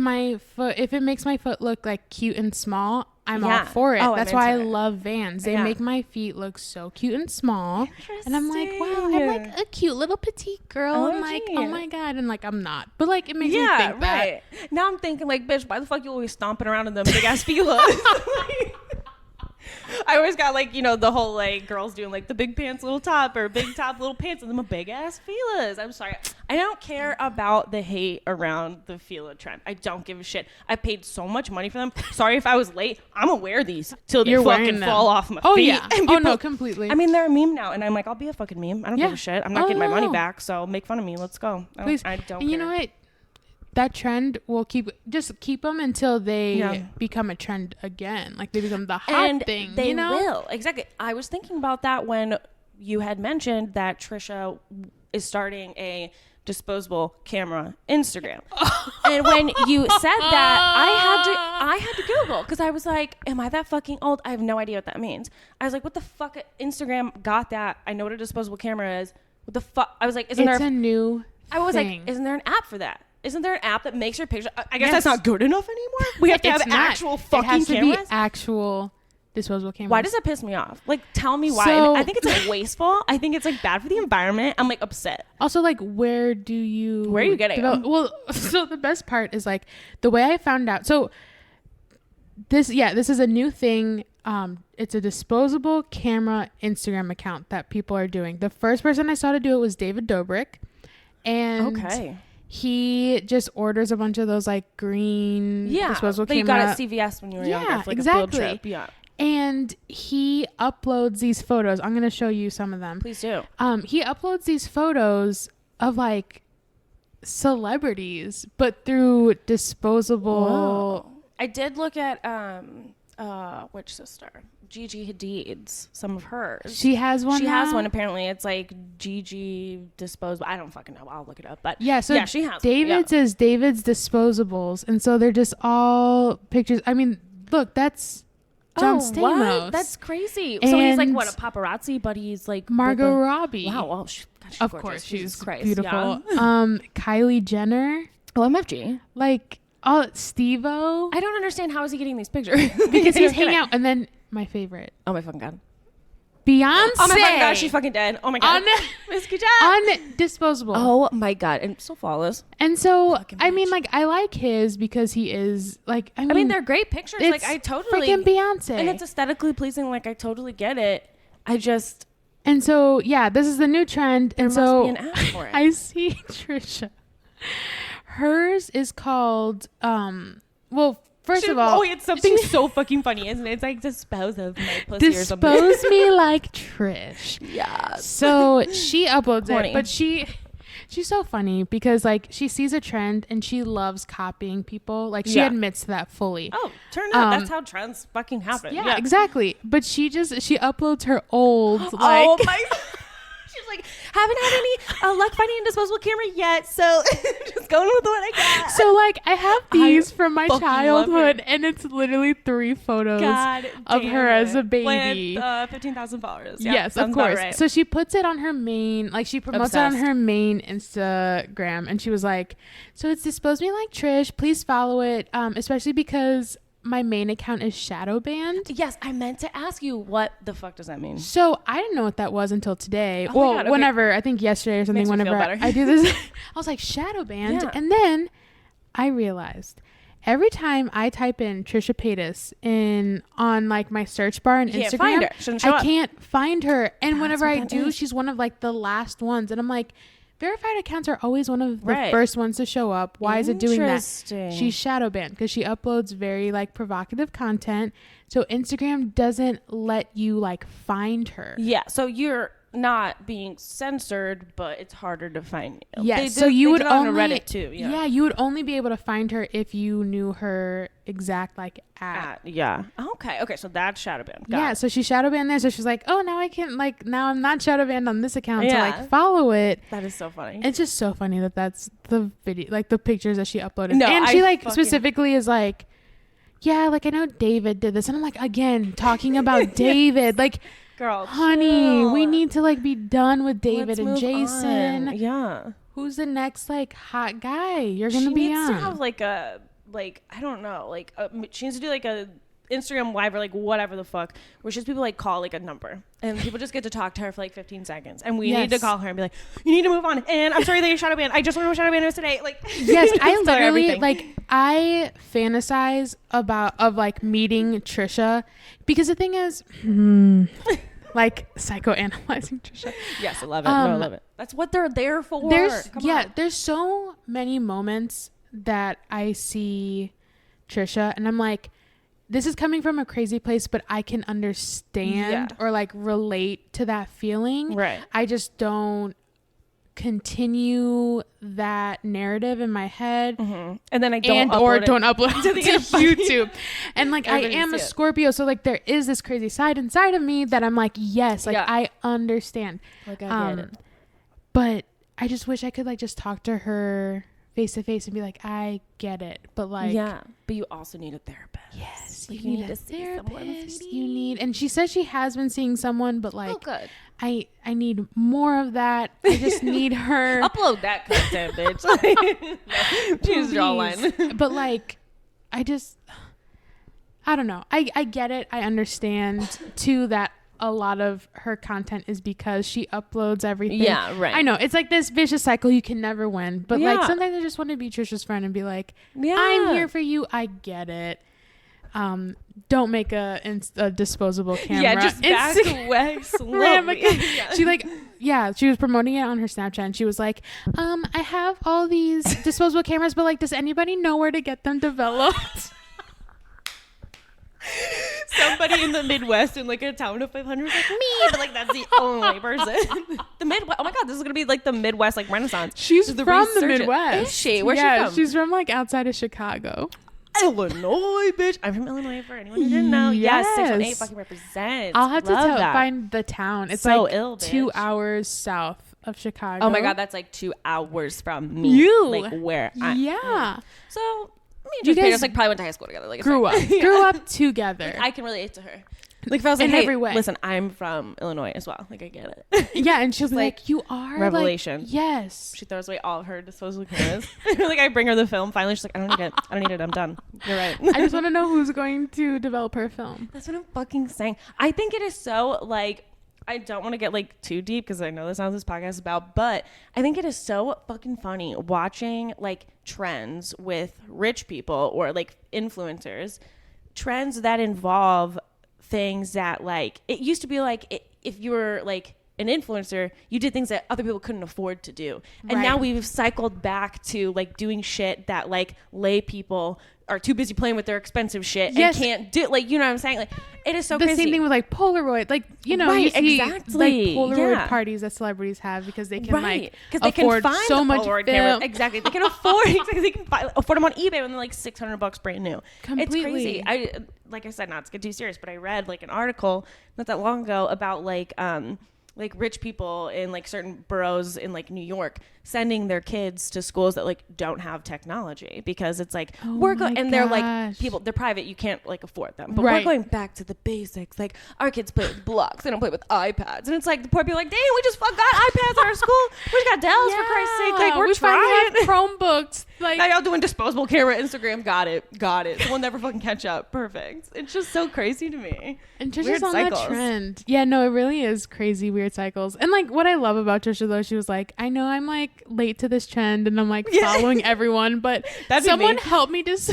it makes my foot look like cute and small, I'm all for it. That's why I love Vans. They make my feet look so cute and small. And I'm like, wow, I'm like a cute little petite girl. I'm like, oh my God. And like, I'm not. But like, it makes me think that. Now I'm thinking like, bitch, why the fuck you always stomping around in them big ass Filas? I always got like, you know, the whole like girls doing like the big pants, little top or big top, little pants and then a big ass Filas. I'm sorry. I don't care about the hate around the Fila trend. I don't give a shit. I paid so much money for them. Sorry if I was late. I'm gonna wear these till they fucking fall off my feet. Oh yeah. And people, no, completely. I mean, they're a meme now and I'm like, I'll be a fucking meme. I don't give a shit. I'm not getting my money back. So make fun of me. Let's go. Please. I don't and you care. know what? That trend will keep them until they become a trend again. Like they become the hot thing. They you know? will. Exactly. I was thinking about that when you had mentioned that Trisha is starting a disposable camera Instagram. And when you said that, I had to Google because I was like, am I that fucking old? I have no idea what that means. I was like, what the fuck? Instagram got that. I know what a disposable camera is. What the fuck? I was like, it's a new I was thing. like, isn't there an app for that? Isn't there an app that makes your picture? I guess that's not good enough anymore. We have to have actual fucking cameras. It has to be actual disposable cameras. Why does that piss me off? Like, tell me why. So, I think it's like wasteful. I think it's like bad for the environment. I'm like upset. Also, like, where are you getting them? Well, so the best part is like the way I found out. So this is a new thing. It's a disposable camera Instagram account that people are doing. The first person I saw to do it was David Dobrik, and he just orders a bunch of those like green disposable that camera. You got at CVS when you were younger for like a field trip. Yeah. And he uploads these photos. I'm going to show you some of them. Please do. He uploads these photos of celebrities, but through disposable. Whoa. I did look at which sister? Gigi Hadid's, some of hers. She has one. She has one. Apparently, it's like Gigi Disposable. I don't fucking know. I'll look it up. But yeah, so yeah, she has. David says David's Disposables, and so they're just all pictures. I mean, look, that's John Stamos. What? That's crazy. And so he's like what, a paparazzi, but he's like Margot Robbie. Wow. Well, she's of gorgeous. course, she's Christ, beautiful. Yeah. Kylie Jenner. OMFG. Like, Steve-O. I don't understand how is he getting these pictures because he's hanging out, and then my favorite. Oh my fucking god. Beyonce. Oh my fucking god, she's fucking dead. Oh my god. Undisposable. Oh my god, and so flawless. And so I mean, like, I like his because he is like. I mean they're great pictures. Like, I totally freaking Beyonce, and it's aesthetically pleasing. Like, I totally get it. And so yeah, this is the new trend, and so must be an app for it. I see Trisha. Hers is called well. First of all, it's something so fucking funny, isn't it? It's like dispose of my pussy or something. Dispose me like Trish. Yeah. So she uploads Horny. it, but she's so funny because like she sees a trend and she loves copying people. Like she admits to that fully. Oh, turn out that's how trends fucking happen. Yeah, exactly. But she uploads her old. Like, oh my. She's like, haven't had any luck finding a disposable camera yet, so just going with what I got. So like I have these from my childhood, and it's literally 3 photos of her as a baby with 15,000 followers. Yep, yes, of course. Right. So she puts it on her main, like she promotes it on her main Instagram, and she was like, "So it's Dispose Me Like Trish. Please follow it, especially because." My main account is shadow banned. Yes, I meant to ask you, what the fuck does that mean? So I didn't know what that was until today. Oh well, okay. Whenever, I think yesterday or something, whenever I do this, I was like, shadow banned. Yeah. And then I realized every time I type in Trisha Paytas on like my search bar on Instagram, I can't find her. And whenever I do, she's one of like the last ones. And I'm like, verified accounts are always one of the first ones to show up. Why is it doing that? She's shadow banned because she uploads very like provocative content. So Instagram doesn't let you like find her. Yeah. So you're not being censored, but it's harder to find you. Yes. So you would only on Reddit too. Yeah. You would only be able to find her if you knew her exact like at. Yeah. Okay. So that's shadow banned. Yeah. So she shadow banned there. So she's like, oh, now I can like now I'm not shadow banned on this account. So like follow it. That is so funny. It's just so funny that that's the video, like the pictures that she uploaded. No, and she like specifically is like, yeah, like I know David did this, and I'm like, again, talking about David, like. Girl, honey, we need to like be done with David and Jason. On. Yeah. Who's the next like hot guy you're gonna be on? She needs to have like a I don't know, like she needs to do like a Instagram live or like whatever the fuck, where she has people like call like a number and people just get to talk to her for like 15 seconds, and we need to call her and be like, you need to move on, and I'm sorry that you're shadow banned. I just want to know what shadow banned is today. Like, yes, I literally like I fantasize of like meeting Trisha, because the thing is. Like psychoanalyzing Trisha. Yes, I love it. I love it. That's what they're there for. There's so many moments that I see Trisha and I'm like, this is coming from a crazy place, but I can understand or like relate to that feeling. Right. I just don't continue that narrative in my head, and then I don't upload it to YouTube. And like I am a Scorpio, so like there is this crazy side inside of me that I'm like, yes, like I understand. Like I get it. But I just wish I could like just talk to her face to face and be like, I get it. But like, but you also need a therapist. Yes, like, you need a therapist. And she says she has been seeing someone, but like, good. I need more of that. I just need her. Upload that content, bitch. Choose your line. But like, I don't know. I get it. I understand too that a lot of her content is because she uploads everything. Yeah, right. I know. It's like this vicious cycle you can never win. But like sometimes I just want to be Trisha's friend and be like, I'm here for you. I get it. Don't make a disposable camera. Yeah, just back away slowly. She was promoting it on her Snapchat and she was like, I have all these disposable cameras, but like, does anybody know where to get them developed? Somebody in the Midwest in like a town of 500 is like me, but like that's the only person. The Midwest. Oh my god, this is gonna be like the Midwest like Renaissance. She's from the Midwest. Is she? Where's she from? She's from like outside of Chicago. Illinois, bitch. I'm from Illinois for anyone who didn't know. Yes, 618 fucking represents. I'll have to find the town. It's so like ill, 2 hours south of Chicago. Oh my God, that's like 2 hours from me. Like where I am. So me and Trisha like probably went to high school together. Like grew up together. I can relate to her. Like if I was like, hey, every way. Listen, I'm from Illinois as well. Like I get it. Yeah, and she's like, you are revelation. Like, yes. She throws away all of her disposable cameras. Like I bring her the film. Finally, she's like, I don't need it. I'm done. You're right. I just want to know who's going to develop her film. That's what I'm fucking saying. I think it is so like. I don't want to get like too deep because I know that's not what this podcast is about, but I think it is so fucking funny watching like trends with rich people or like influencers, trends that involve things that like it used to be like if you were like an influencer, you did things that other people couldn't afford to do, and now we've cycled back to like doing shit that like lay people are too busy playing with their expensive shit and can't do, like, you know what I'm saying? Like it is so the crazy. Same thing with like Polaroid, like, you know, you see, like Polaroid parties that celebrities have because they can like afford they can find so much film. Cameras. Exactly, they can afford they can afford them on eBay when they're like $600 brand new. Completely. It's crazy. Like I said, not to get too serious, but I read like an article not that long ago about like rich people in like certain boroughs in like New York sending their kids to schools that like don't have technology because it's like they're like people, they're private, you can't like afford them, but we're going back to the basics. Like our kids play with blocks, they don't play with iPads, and it's like the poor people are like, dang, we just got iPads at our school, we just got Dells for Christ's sake, like we're trying Chromebooks, like now y'all doing disposable camera Instagram. Got it. So we'll never fucking catch up. Perfect. It's just so crazy to me. And Trisha's on that trend. Yeah, no, it really is crazy weird cycles. And like what I love about Trisha though, she was like, I know I'm like late to this trend and I'm like following everyone, but someone help me just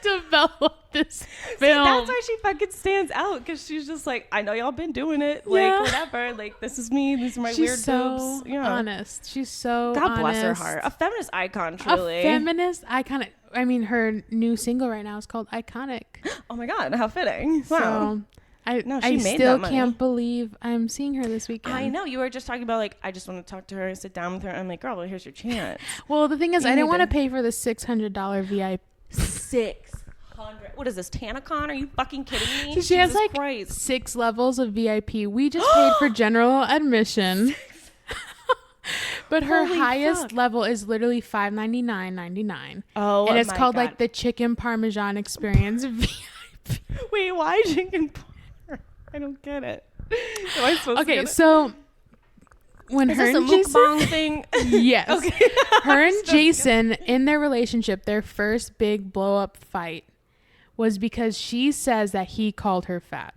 develop this film. See, that's why she fucking stands out, because she's just like, I know y'all been doing it, like whatever, like this is me, these are my weird boobs. Yeah, honest. She's so God bless her heart. A feminist icon, truly. A feminist icon. I mean, her new single right now is called Iconic. Oh my God, how fitting. Wow. So, I still can't believe I'm seeing her this weekend. I know. You were just talking about like, I just want to talk to her and sit down with her. I'm like, girl, well, here's your chance. Well, the thing is, I didn't want to pay for the $600 VIP. $600. What is this, TanaCon? Are you fucking kidding me? So she has like 6 levels of VIP. We just paid for general admission. But her highest level is literally $599.99. Oh, and it's called like the Chicken Parmesan Experience VIP. Wait, why chicken parm? I don't get it. Am I supposed to get it? So when is her this and a Jason, mukbang thing? Yes. Okay. Her and Jason in their relationship, their first big blow up fight was because she says that he called her fat.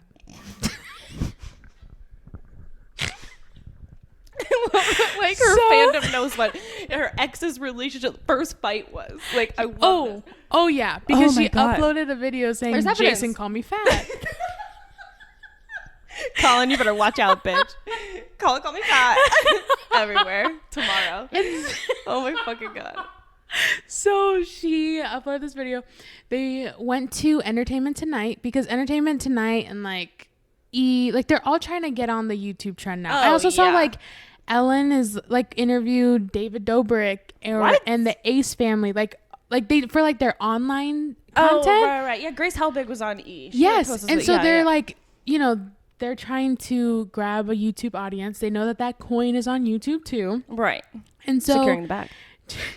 Like her fandom knows what her ex's relationship first fight was. Like I love this. Oh yeah, because she uploaded a video saying Jason called me fat. Colin, you better watch out, bitch. Colin called me fat. Everywhere tomorrow. Oh my fucking God. So she uploaded this video. They went to Entertainment Tonight because Entertainment Tonight and like they're all trying to get on the YouTube trend now. I also saw like Ellen is like interviewed David Dobrik and the Ace family, like they for like their online content. Oh, right. Yeah, Grace Helbig was on E. Yes, and so they're like, you know, they're trying to grab a YouTube audience. They know that coin is on YouTube too. Right. And so securing the bag.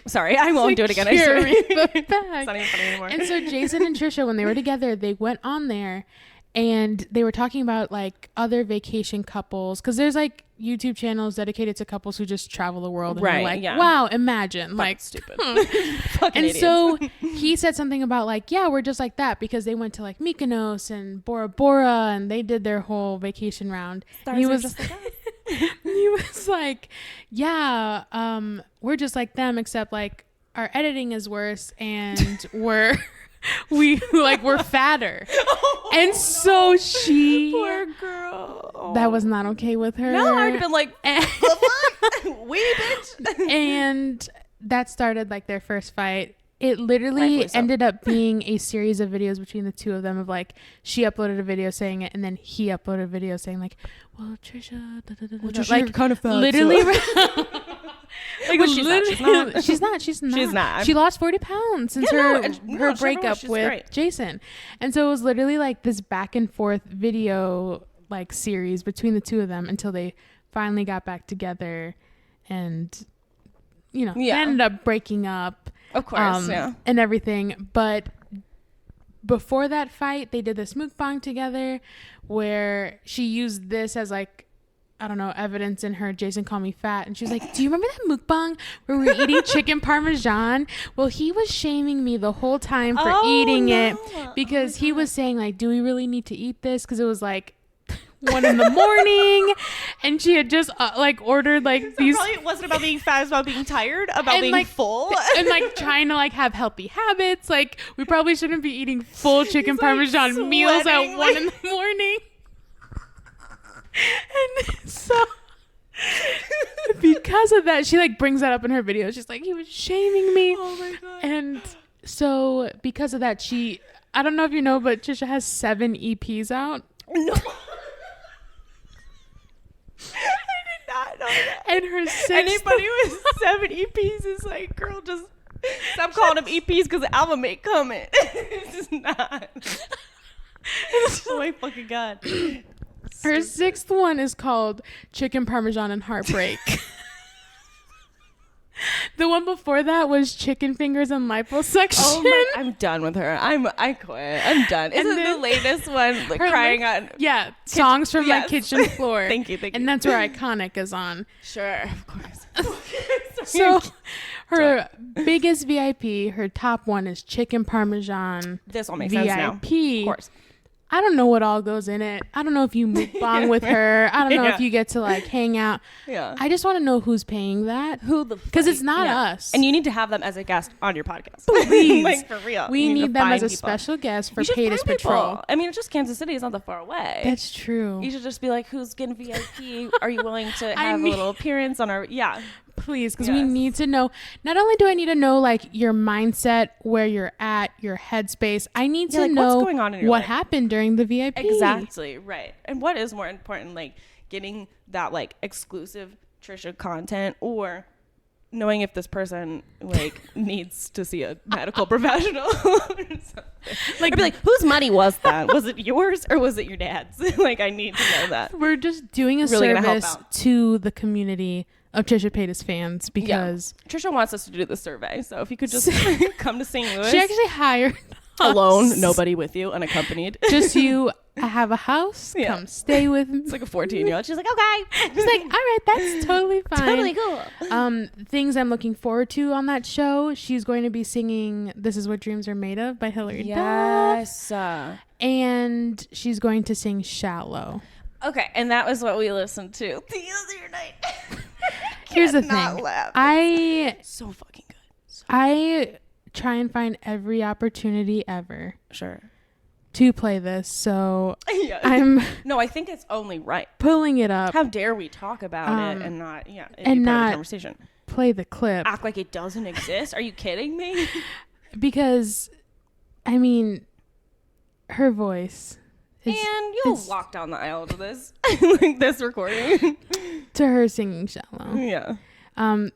Sorry, I won't do it again. I swear. It's not even funny anymore. And so Jason and Trisha, when they were together, they went on there and they were talking about like other vacation couples, because there's like YouTube channels dedicated to couples who just travel the world and they're like, wow, imagine. Like stupid. And idiots. So he said something about like, yeah, we're just like that because they went to like Mykonos and Bora Bora and they did their whole vacation round. He was just like he was like, yeah, we're just like them, except like our editing is worse and we're fatter. And so she, poor girl, that was not okay with her. No, I would have been like, we bitch. And that started like their first fight. It literally ended up being a series of videos between the two of them of like, she uploaded a video saying it and then he uploaded a video saying like, well, Trisha, Trisha, like you're kind of fat, literally Like, she's not. She's not. She lost 40 pounds since her breakup with great. Jason. And so it was literally like this back and forth video like series between the two of them until they finally got back together and, you know, they ended up breaking up. Of course, and everything. But before that fight, they did this mukbang together where she used this as like, I don't know, evidence in her Jason Call Me Fat. And she was like, do you remember that mukbang where we were eating chicken parmesan? Well, he was shaming me the whole time for eating it because he was saying like, do we really need to eat this? Because it was like 1 a.m. and she had just like ordered like so these. Probably wasn't about being fat, it was about being tired, about being like, full, and like trying to like have healthy habits. Like we probably shouldn't be eating full chicken parmesan like meals at 1 a.m. And so because of that, she like brings that up in her video. She's like, he was shaming me. Oh my god. And so because of that, I don't know if you know, but Trisha has 7 EPs out. No. I did not know that. And her 6th. Anybody with 7 EPs is like, girl, just stop calling them EPs because the album ain't coming. It's just not. Oh my fucking god. Her 6th one is called Chicken Parmesan and Heartbreak. The one before that was Chicken Fingers and Liposuction. Oh I'm done with her. I quit. I'm done. Isn't the latest one like crying on? Yeah, songs from my kitchen floor. Thank you. And that's where Iconic is on. Sure, of course. So her biggest VIP, her top one is Chicken Parmesan. This all makes sense now. Of course. I don't know what all goes in it. I don't know if you mukbang with her. I don't know if you get to like hang out. Yeah. I just want to know who's paying that. Because it's not us. And you need to have them as a guest on your podcast. Please. Like for real. We need them as a special guest for Paytas Patrol. I mean, it's just Kansas City is not that far away. That's true. You should just be like, who's getting VIP? Are you willing to have a little appearance on our... Yeah. Please, because we need to know. Not only do I need to know like your mindset, where you're at, your headspace. I need to know what's going on in your what life. Happened during the VIP. Exactly, right. And what is more important, like getting that like exclusive Trisha content, or knowing if this person like needs to see a medical professional or something. Like, I'd be like, whose money was that? Was it yours or was it your dad's? Like, I need to know that. We're just doing a service to the community of Trisha Paytas fans because Trisha wants us to do the survey. So if you could just come to St. Louis. She actually hired alone, nobody with you, unaccompanied. Just you. I have a house. Come stay with me. It's like a 14-year-old. She's like, okay. She's like, all right, that's totally fine. Totally cool. Things I'm looking forward to on that show. She's going to be singing "This Is What Dreams Are Made Of" by Hilary Duff. Yes. And she's going to sing "Shallow." Okay, and that was what we listened to the other night. Here's the thing. So fucking good. I try and find every opportunity ever. Sure. To play this, so I think it's only right. Pulling it up. How dare we talk about it and not and not conversation. Play the clip. Act like it doesn't exist. Are you kidding me? Because, I mean, her voice. And you'll walk down the aisle to this, like this recording. To her singing "Shallow." Yeah.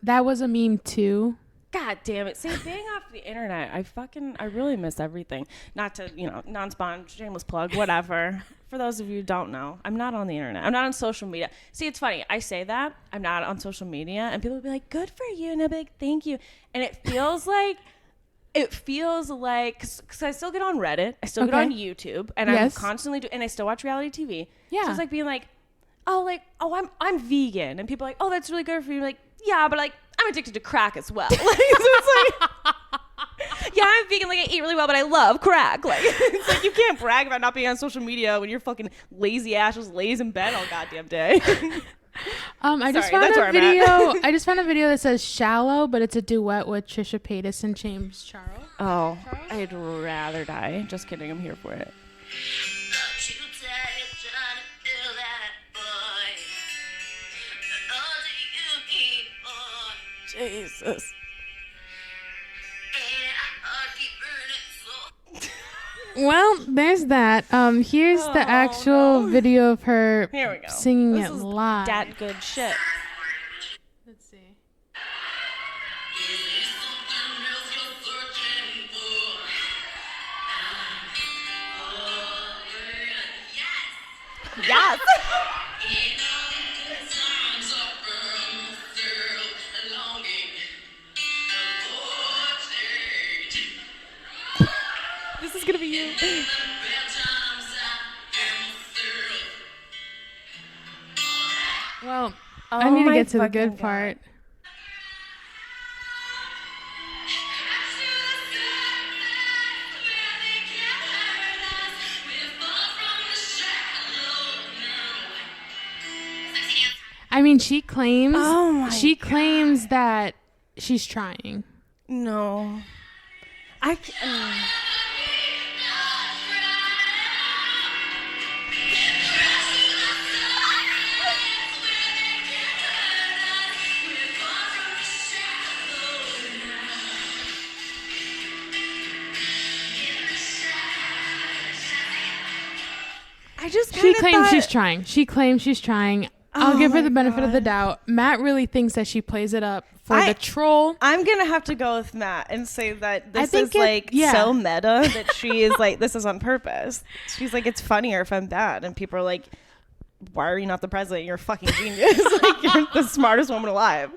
That was a meme too. God damn it. See, being off the internet, I really miss everything. Not to, non-spawn, shameless plug, whatever. For those of you who don't know, I'm not on the internet. I'm not on social media. See, it's funny. I say that. I'm not on social media. And people will be like, good for you. And I'll be like, thank you. And it feels like, because I still get on Reddit. I still get on YouTube. And I'm constantly and I still watch reality TV. Yeah. So it's like being like, I'm vegan. And people are like, oh, that's really good for you. Like, yeah, but like, I'm addicted to crack as well. Like, so it's like, yeah, I'm vegan. Like, I eat really well, but I love crack. Like, it's like you can't brag about not being on social media when you're fucking lazy ass just lays in bed all goddamn day. I just found a video that says "Shallow," but it's a duet with Trisha Paytas and James Charles. Oh, I'd rather die. Just kidding. I'm here for it. Jesus. Well, there's that. Here's the actual video of her singing it live. That good shit. Let's see. Yes. This is gonna be you. Well, I need to get to the good part. I mean, she claims that she's trying. No. I can't. She claims she's trying. I'll give her the benefit of the doubt. Matt really thinks that she plays it up for the troll. I'm going to have to go with Matt and say that this is so meta that she is like, this is on purpose. She's like, it's funnier if I'm bad. And people are like, why are you not the president? You're a fucking genius. Like, you're the smartest woman alive.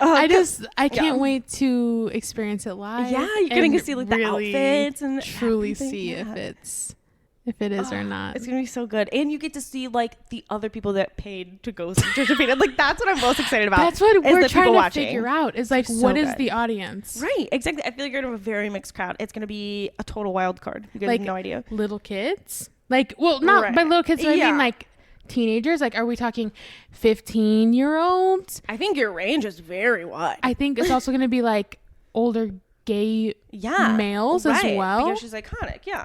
I can't wait to experience it live. Yeah, you're going to see like the outfits and truly see if it is or not. It's gonna be so good, and you get to see like the other people that paid to go see Trisha Paytas. Like that's what I'm most excited about. That's what we're trying to figure out. Is like, what is the audience? Right, exactly. I feel like you're gonna have a very mixed crowd. It's gonna be a total wild card. You guys have no idea. Little kids, like, well, not by little kids. So I mean, like teenagers. Like, are we talking 15-year-olds? I think your range is very wide. I think it's also gonna be like older gay males as well. Because she's iconic. Yeah.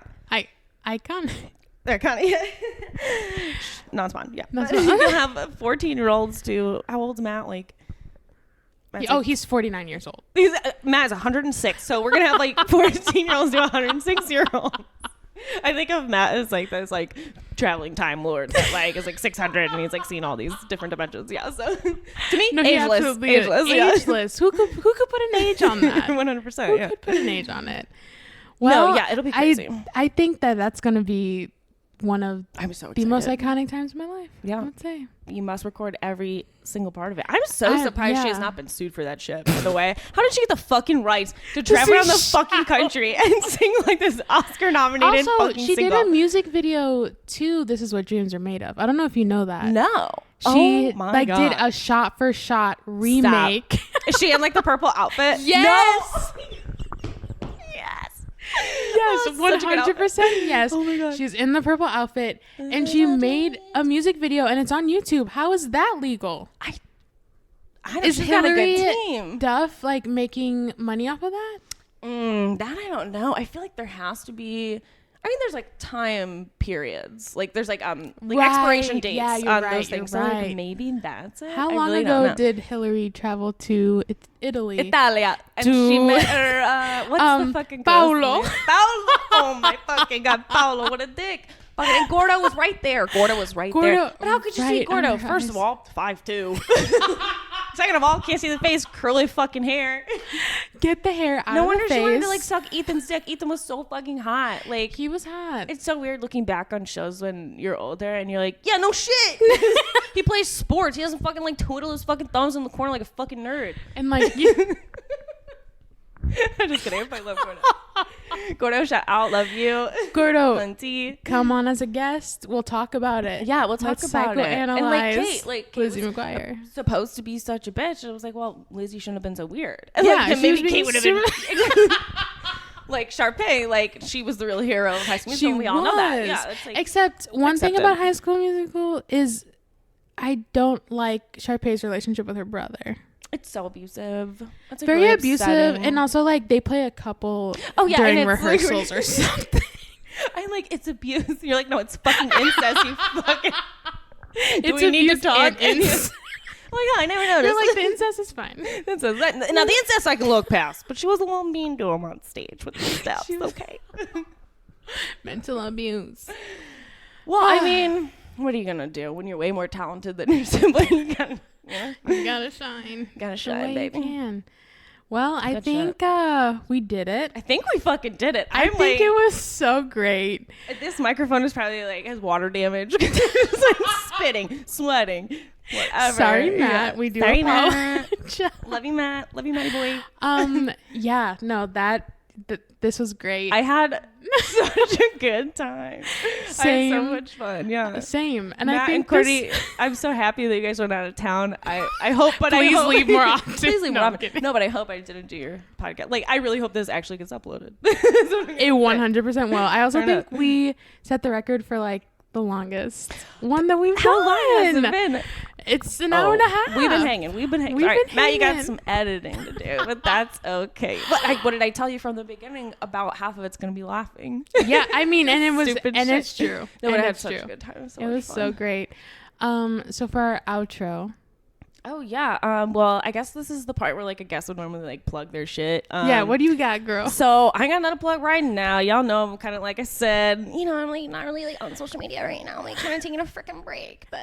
Iconic. They're kind of non-spawn. Yeah. You can have 14-year-olds to how old's Matt? Like, he's 49 years old. Matt's 106. So we're gonna have like 14-year-olds to 106-year-olds. I think of Matt as like this like traveling time lord that like is like 600 and he's like seen all these different dimensions. Yeah. So to me, ageless. Who could put an age on that? 100%. Who could put an age on it? Well, it'll be crazy. I think that's going to be one of the most iconic times of my life. Yeah. I would say. You must record every single part of it. I'm so surprised she has not been sued for that shit, by the way. How did she get the fucking rights to travel around the fucking country and sing like this Oscar-nominated fucking she did a music video to This Is What Dreams Are Made Of. I don't know if you know that. No. She did a shot-for-shot remake. Is she in like the purple outfit? Yes. No. Yes, 100%. Yes. Oh my God. She's in the purple outfit and she made a music video and it's on YouTube. How is that legal? I don't. Is She's Hillary got a good team. Duff like making money off of that? That I don't know. I feel like there has to be. I mean, there's like time periods. Like there's like expiration dates on those things. So like maybe that's it. How long ago did Hillary travel to Italy? Italia. And she met her, what's the fucking Paolo. Paolo. Oh my fucking God. Paolo, what a dick. And Gordo was right there. There. But how could you see Gordo? First of all, 5'2". Second of all, can't see the face, curly fucking hair. Get the hair out of the face. No wonder she wanted to like suck Ethan's dick. Ethan was so fucking hot. Like he was hot. It's so weird looking back on shows when you're older and you're like, yeah, no shit. He plays sports. He doesn't fucking like twiddle his fucking thumbs in the corner like a fucking nerd. And like I'm just kidding. I love Gordo. Gordo, shout out. Love you. Gordo, Plenty. come on as a guest. We'll talk about it. Yeah, we'll talk about it. And Kate Lizzie McGuire. Supposed to be such a bitch. And I was like, well, Lizzie shouldn't have been so weird. And maybe Kate would have been like Sharpay. Like she was the real hero of High School Musical. We all know that. Yeah. It's like, except one thing about High School Musical is I don't like Sharpay's relationship with her brother. It's so abusive. It's like very really abusive, upsetting. And also like they play a couple during rehearsals or something. I'm like, it's abuse. You're like, no, it's fucking incest. You fucking. Do we need to talk? Oh my God, I never noticed. You're like, the incest is fine. Now the incest I can look past, but she was a little mean to him on stage with the steps. Okay. Mental abuse. Well, I mean, what are you gonna do when you're way more talented than your sibling? You gotta shine. Gotta shine, baby. You can. Well, I think we did it. I think we fucking did it. I think it was so great. This microphone is probably like has water damage. It's like spitting, sweating, whatever. Sorry, Matt. We do apologize. Love you, Matt. Love you, Matty boy. Yeah. No, this was great. I had such a good time. Same. I had so much fun. Yeah. Same. And Matt I think and Courtney, I'm so happy that you guys went out of town. I hope, but please leave more often. Please leave more often. No, but I hope I didn't do your podcast. Like, I really hope this actually gets uploaded. It 100% will. I also think we set the record for like the longest one that we've done. How long has it been? It's an hour and a half. We've been hanging. All right, Matt, you got some editing to do, but that's okay. What did I tell you from the beginning? About half of it's gonna be laughing. Yeah, I mean, and it was, Stupid and shit. it's true. No, but I had such a good time. It was so great. So for our outro. Oh yeah. Well, I guess this is the part where like a guest would normally like plug their shit. Yeah. What do you got, girl? So I got another plug right now. Y'all know I'm kind of like I said. You know, I'm like not really like on social media right now. I'm like kind of taking a freaking break. But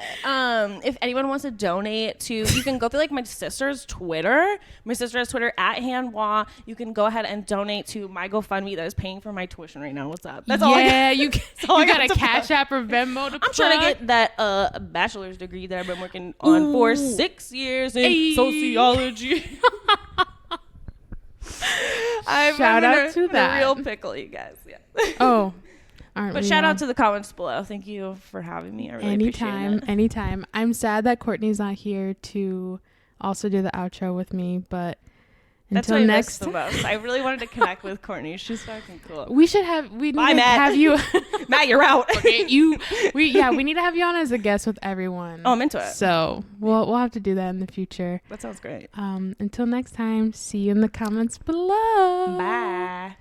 if anyone wants to donate to, you can go through like my sister's Twitter. My sister has Twitter @Hanwha. You can go ahead and donate to my GoFundMe that is paying for my tuition right now. What's up? That's all. Yeah, you got a Cash App or Venmo to I'm trying to get that bachelor's degree that I've been working on for 6 years in sociology. Shout out to that. A real pickle, you guys. Yeah. Oh, but shout out to the comments below. Thank you for having me. I really appreciate it. Anytime. I'm sad that Courtney's not here to also do the outro with me, but until next time. I really wanted to connect with Courtney. She's fucking cool. We need to have you. Matt, you're out. Okay, we need to have you on as a guest with everyone. Oh, I'm into it. So we'll have to do that in the future. That sounds great. Until next time, see you in the comments below. Bye.